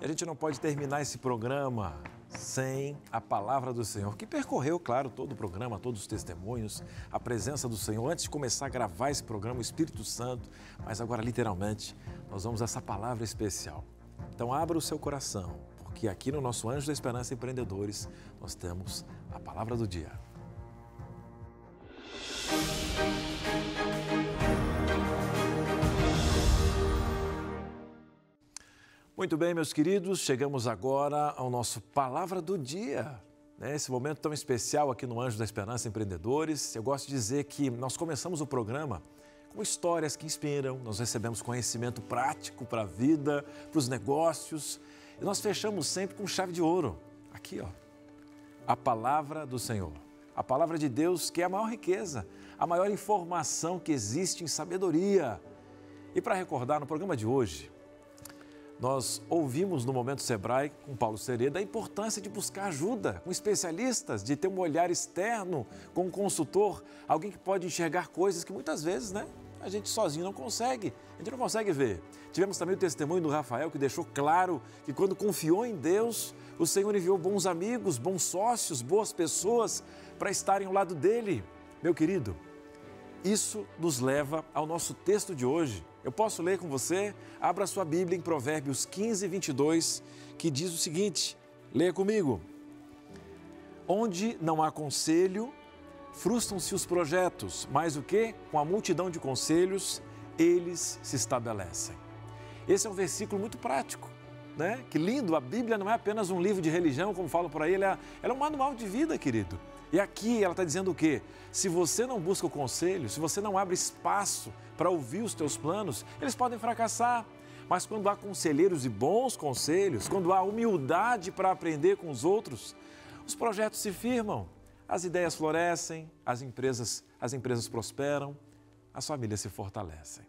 E a gente não pode terminar esse programa sem a palavra do Senhor, que percorreu, claro, todo o programa, todos os testemunhos, a presença do Senhor. Antes de começar a gravar esse programa, o Espírito Santo, mas agora, literalmente, nós vamos a essa palavra especial. Então, abra o seu coração, porque aqui no nosso Anjos da Esperança Empreendedores, nós temos a palavra do dia. Muito bem, meus queridos, chegamos agora ao nosso Palavra do Dia. Esse momento tão especial aqui no Anjos da Esperança Empreendedores. Eu gosto de dizer que nós começamos o programa com histórias que inspiram, nós recebemos conhecimento prático para a vida, para os negócios. E nós fechamos sempre com chave de ouro. Aqui, ó, a Palavra do Senhor. A Palavra de Deus, que é a maior riqueza, a maior informação que existe em sabedoria. E para recordar, no programa de hoje, nós ouvimos no Momento Sebrae, com Paulo Sereda, a importância de buscar ajuda com especialistas, de ter um olhar externo, com um consultor, alguém que pode enxergar coisas que muitas vezes, a gente sozinho não consegue, a gente não consegue ver. Tivemos também o testemunho do Rafael, que deixou claro que quando confiou em Deus, o Senhor enviou bons amigos, bons sócios, boas pessoas para estarem ao lado dele. Meu querido, isso nos leva ao nosso texto de hoje. Eu posso ler com você? Abra sua Bíblia em Provérbios 15, 22, que diz o seguinte, leia comigo. Onde não há conselho, frustram-se os projetos, mas o quê? Com a multidão de conselhos, eles se estabelecem. Esse é um versículo muito prático, Que lindo, a Bíblia não é apenas um livro de religião, como falam por aí, ela é um manual de vida, querido. E aqui ela está dizendo o quê? Se você não busca o conselho, se você não abre espaço para ouvir os teus planos, eles podem fracassar. Mas quando há conselheiros e bons conselhos, quando há humildade para aprender com os outros, os projetos se firmam, as ideias florescem, as empresas prosperam, as famílias se fortalecem.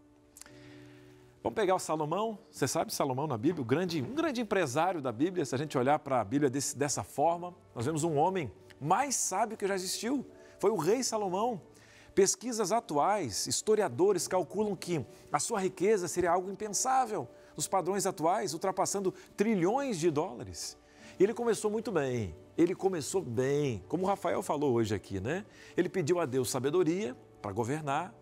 Vamos pegar o Salomão, você sabe Salomão na Bíblia, um grande empresário da Bíblia. Se a gente olhar para a Bíblia dessa forma, nós vemos um homem mais sábio que já existiu, foi o rei Salomão. Pesquisas atuais, historiadores calculam que a sua riqueza seria algo impensável nos padrões atuais, ultrapassando trilhões de dólares. E ele começou muito bem, como o Rafael falou hoje aqui, né? Ele pediu a Deus sabedoria para governar.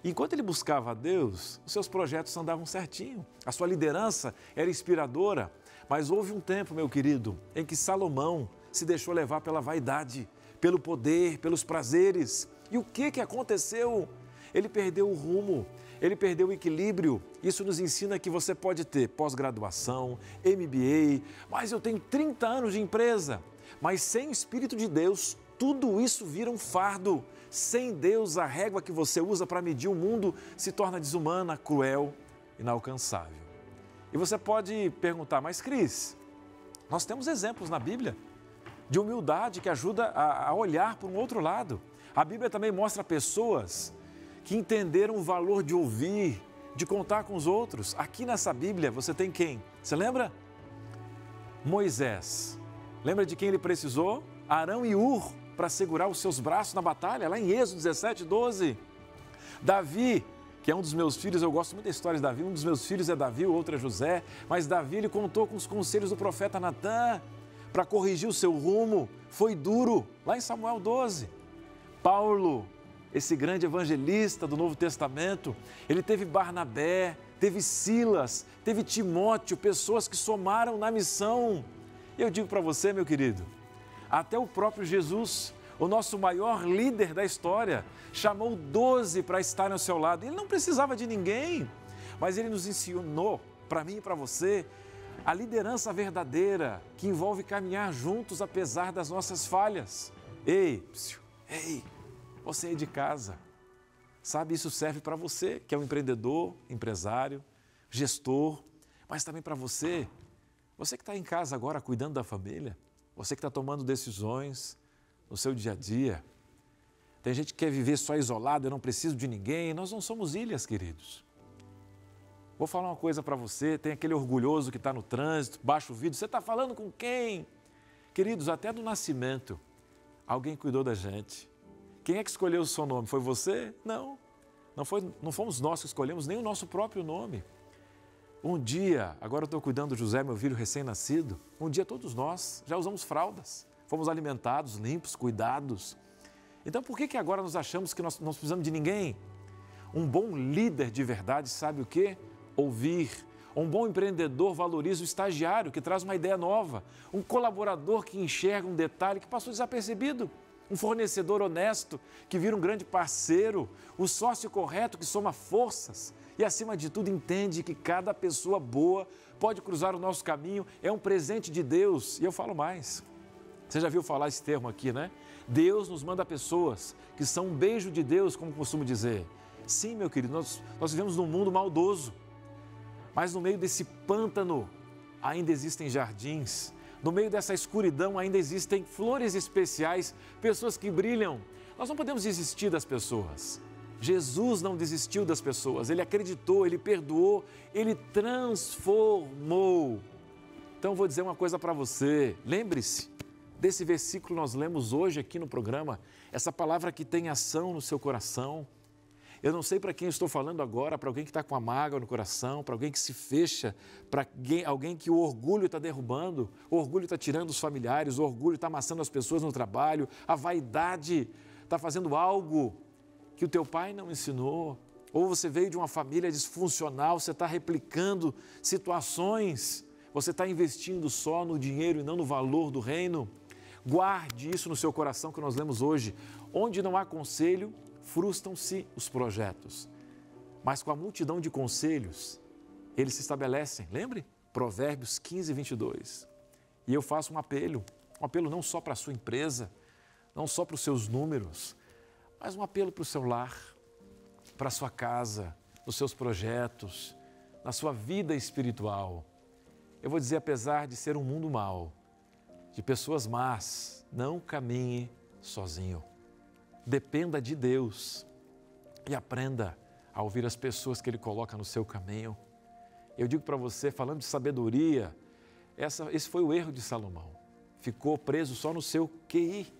Enquanto ele buscava a Deus, os seus projetos andavam certinho, a sua liderança era inspiradora, mas houve um tempo, meu querido, em que Salomão se deixou levar pela vaidade, pelo poder, pelos prazeres. E o que aconteceu? Ele perdeu o rumo, ele perdeu o equilíbrio. Isso nos ensina que você pode ter pós-graduação, MBA, mas eu tenho 30 anos de empresa. Mas sem o Espírito de Deus, tudo isso vira um fardo. Sem Deus, a régua que você usa para medir o mundo se torna desumana, cruel, inalcançável. E você pode perguntar, mas Cris, nós temos exemplos na Bíblia de humildade que ajuda a olhar para um outro lado. A Bíblia também mostra pessoas que entenderam o valor de ouvir, de contar com os outros. Aqui nessa Bíblia você tem quem? Você lembra? Moisés. Lembra de quem ele precisou? Arão e Ur, para segurar os seus braços na batalha, lá em Êxodo 17, 12. Davi, que é um dos meus filhos, eu gosto muito da história de Davi, um dos meus filhos é Davi, o outro é José, mas Davi, ele contou com os conselhos do profeta Natã para corrigir o seu rumo, foi duro, lá em Samuel 12. Paulo, esse grande evangelista do Novo Testamento, ele teve Barnabé, teve Silas, teve Timóteo, pessoas que somaram na missão. E eu digo para você, meu querido, até o próprio Jesus, o nosso maior líder da história, chamou 12 para estarem ao seu lado. Ele não precisava de ninguém, mas ele nos ensinou, para mim e para você, a liderança verdadeira, que envolve caminhar juntos apesar das nossas falhas. Ei, você aí de casa, sabe, isso serve para você, que é um empreendedor, empresário, gestor, mas também para você que está em casa agora cuidando da família, você que está tomando decisões no seu dia a dia. Tem gente que quer viver só isolado, eu não preciso de ninguém. Nós não somos ilhas, queridos. Vou falar uma coisa para você, tem aquele orgulhoso que está no trânsito, baixa o vidro, você está falando com quem? Queridos, até do nascimento, alguém cuidou da gente. Quem é que escolheu o seu nome? Foi você? Não. Não fomos nós que escolhemos nem o nosso próprio nome. Um dia, agora eu estou cuidando do José, meu filho recém-nascido, um dia todos nós já usamos fraldas, fomos alimentados, limpos, cuidados. Então por que agora nós achamos que nós não precisamos de ninguém? Um bom líder de verdade sabe o quê? Ouvir. Um bom empreendedor valoriza o estagiário que traz uma ideia nova. Um colaborador que enxerga um detalhe que passou desapercebido. Um fornecedor honesto que vira um grande parceiro. O sócio correto que soma forças. E, acima de tudo, entende que cada pessoa boa pode cruzar o nosso caminho, é um presente de Deus. E eu falo mais. Você já viu falar esse termo aqui, né? Deus nos manda pessoas que são um beijo de Deus, como costumo dizer. Sim, meu querido, nós vivemos num mundo maldoso. Mas no meio desse pântano ainda existem jardins. No meio dessa escuridão ainda existem flores especiais, pessoas que brilham. Nós não podemos desistir das pessoas. Jesus não desistiu das pessoas, Ele acreditou, Ele perdoou, Ele transformou. Então eu vou dizer uma coisa para você, lembre-se desse versículo que nós lemos hoje aqui no programa, essa palavra que tem ação no seu coração. Eu não sei para quem eu estou falando agora, para alguém que está com a mágoa no coração, para alguém que se fecha, para alguém que o orgulho está derrubando, o orgulho está tirando os familiares, o orgulho está amassando as pessoas no trabalho, a vaidade está fazendo algo que o teu pai não ensinou, ou você veio de uma família disfuncional, você está replicando situações, você está investindo só no dinheiro e não no valor do reino. Guarde isso no seu coração que nós lemos hoje. Onde não há conselho, frustram-se os projetos. Mas com a multidão de conselhos, eles se estabelecem. Lembre? Provérbios 15, 22. E eu faço um apelo não só para a sua empresa, não só para os seus números, mas um apelo para o seu lar, para a sua casa, nos seus projetos, na sua vida espiritual. Eu vou dizer, apesar de ser um mundo mau, de pessoas más, não caminhe sozinho. Dependa de Deus e aprenda a ouvir as pessoas que Ele coloca no seu caminho. Eu digo para você, falando de sabedoria, esse foi o erro de Salomão. Ficou preso só no seu QI.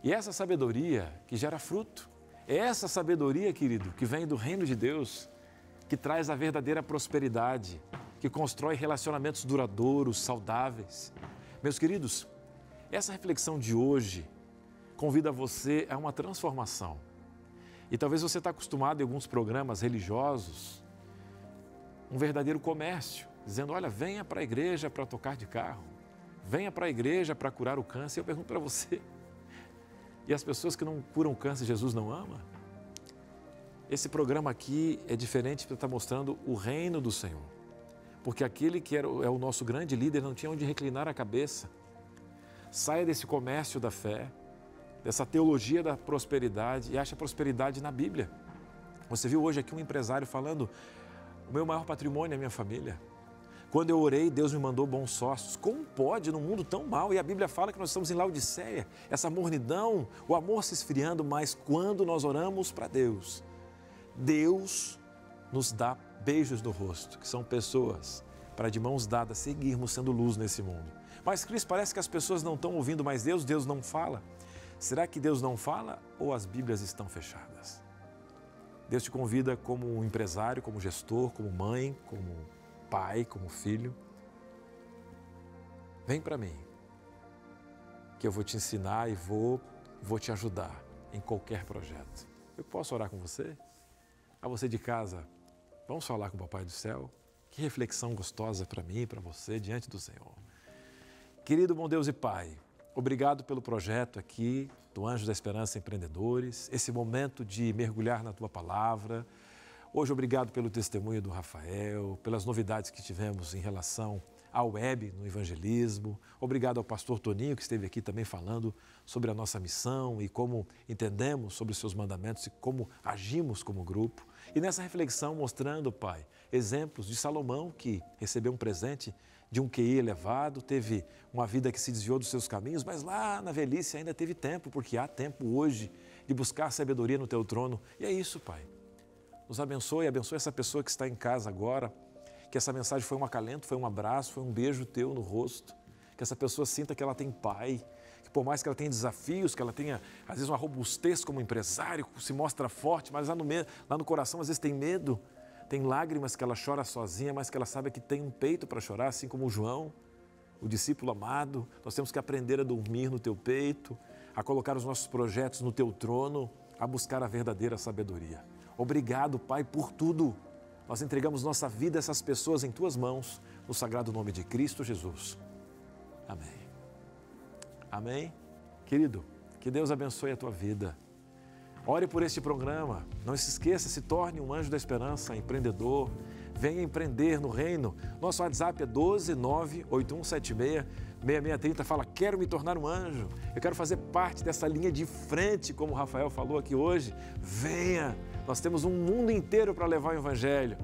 E essa sabedoria que gera fruto, é essa sabedoria, querido, que vem do reino de Deus, que traz a verdadeira prosperidade, que constrói relacionamentos duradouros, saudáveis. Meus queridos, essa reflexão de hoje convida você a uma transformação. E talvez você está acostumado em alguns programas religiosos, um verdadeiro comércio, dizendo, olha, venha para a igreja para tocar de carro, venha para a igreja para curar o câncer. Eu pergunto para você, e as pessoas que não curam o câncer, Jesus não ama? Esse programa aqui é diferente porque está mostrando o reino do Senhor. Porque aquele que é o nosso grande líder não tinha onde reclinar a cabeça. Saia desse comércio da fé, dessa teologia da prosperidade e ache a prosperidade na Bíblia. Você viu hoje aqui um empresário falando, o meu maior patrimônio é a minha família. Quando eu orei, Deus me mandou bons sócios. Como pode num mundo tão mau? E a Bíblia fala que nós estamos em Laodiceia, essa mornidão, o amor se esfriando, mas quando nós oramos para Deus, Deus nos dá beijos no rosto, que são pessoas para de mãos dadas seguirmos sendo luz nesse mundo. Mas, Cris, parece que as pessoas não estão ouvindo mais Deus, Deus não fala. Será que Deus não fala ou as Bíblias estão fechadas? Deus te convida como empresário, como gestor, como mãe, como pai, como filho. Vem para mim, que eu vou te ensinar e vou te ajudar em qualquer projeto. Eu posso orar com você? A você de casa, vamos falar com o Papai do Céu? Que reflexão gostosa para mim e para você diante do Senhor. Querido bom Deus e Pai, obrigado pelo projeto aqui do Anjos da Esperança Empreendedores, esse momento de mergulhar na Tua Palavra. Hoje, obrigado pelo testemunho do Rafael, pelas novidades que tivemos em relação ao web no evangelismo. Obrigado ao pastor Toninho, que esteve aqui também falando sobre a nossa missão e como entendemos sobre os seus mandamentos e como agimos como grupo. E nessa reflexão mostrando, Pai, exemplos de Salomão, que recebeu um presente de um QI elevado, teve uma vida que se desviou dos seus caminhos, mas lá na velhice ainda teve tempo, porque há tempo hoje de buscar sabedoria no Teu trono. E é isso, Pai. Nos abençoe, abençoe essa pessoa que está em casa agora, que essa mensagem foi um acalento, foi um abraço, foi um beijo Teu no rosto, que essa pessoa sinta que ela tem pai, que por mais que ela tenha desafios, que ela tenha, às vezes, uma robustez como empresário, se mostra forte, mas lá no coração, às vezes, tem medo, tem lágrimas que ela chora sozinha, mas que ela sabe que tem um peito para chorar, assim como o João, o discípulo amado. Nós temos que aprender a dormir no Teu peito, a colocar os nossos projetos no Teu trono, a buscar a verdadeira sabedoria. Obrigado, Pai, por tudo. Nós entregamos nossa vida a essas pessoas em Tuas mãos, no sagrado nome de Cristo Jesus. Amém. Amém? Querido, que Deus abençoe a tua vida. Ore por este programa. Não se esqueça, se torne um anjo da esperança, empreendedor. Venha empreender no reino. Nosso WhatsApp é 12981766630. Fala, quero me tornar um anjo. Eu quero fazer parte dessa linha de frente, como o Rafael falou aqui hoje. Venha. Nós temos um mundo inteiro para levar o evangelho.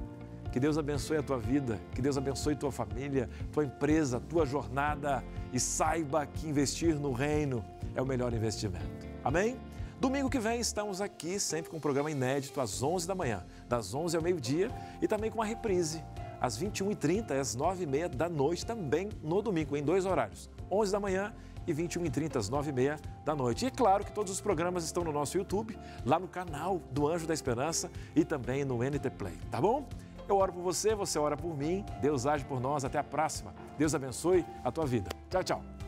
Que Deus abençoe a tua vida, que Deus abençoe tua família, tua empresa, tua jornada e saiba que investir no reino é o melhor investimento. Amém? Domingo que vem estamos aqui sempre com um programa inédito às 11 da manhã, das 11 ao meio-dia e também com uma reprise às 21h30 e às 9h30 da noite também no domingo, em 2 horários, 11 da manhã e 21h30 às 9h30 da noite. E é claro que todos os programas estão no nosso YouTube, lá no canal do Anjo da Esperança e também no NT Play, tá bom? Eu oro por você, você ora por mim, Deus age por nós, até a próxima. Deus abençoe a tua vida. Tchau, tchau.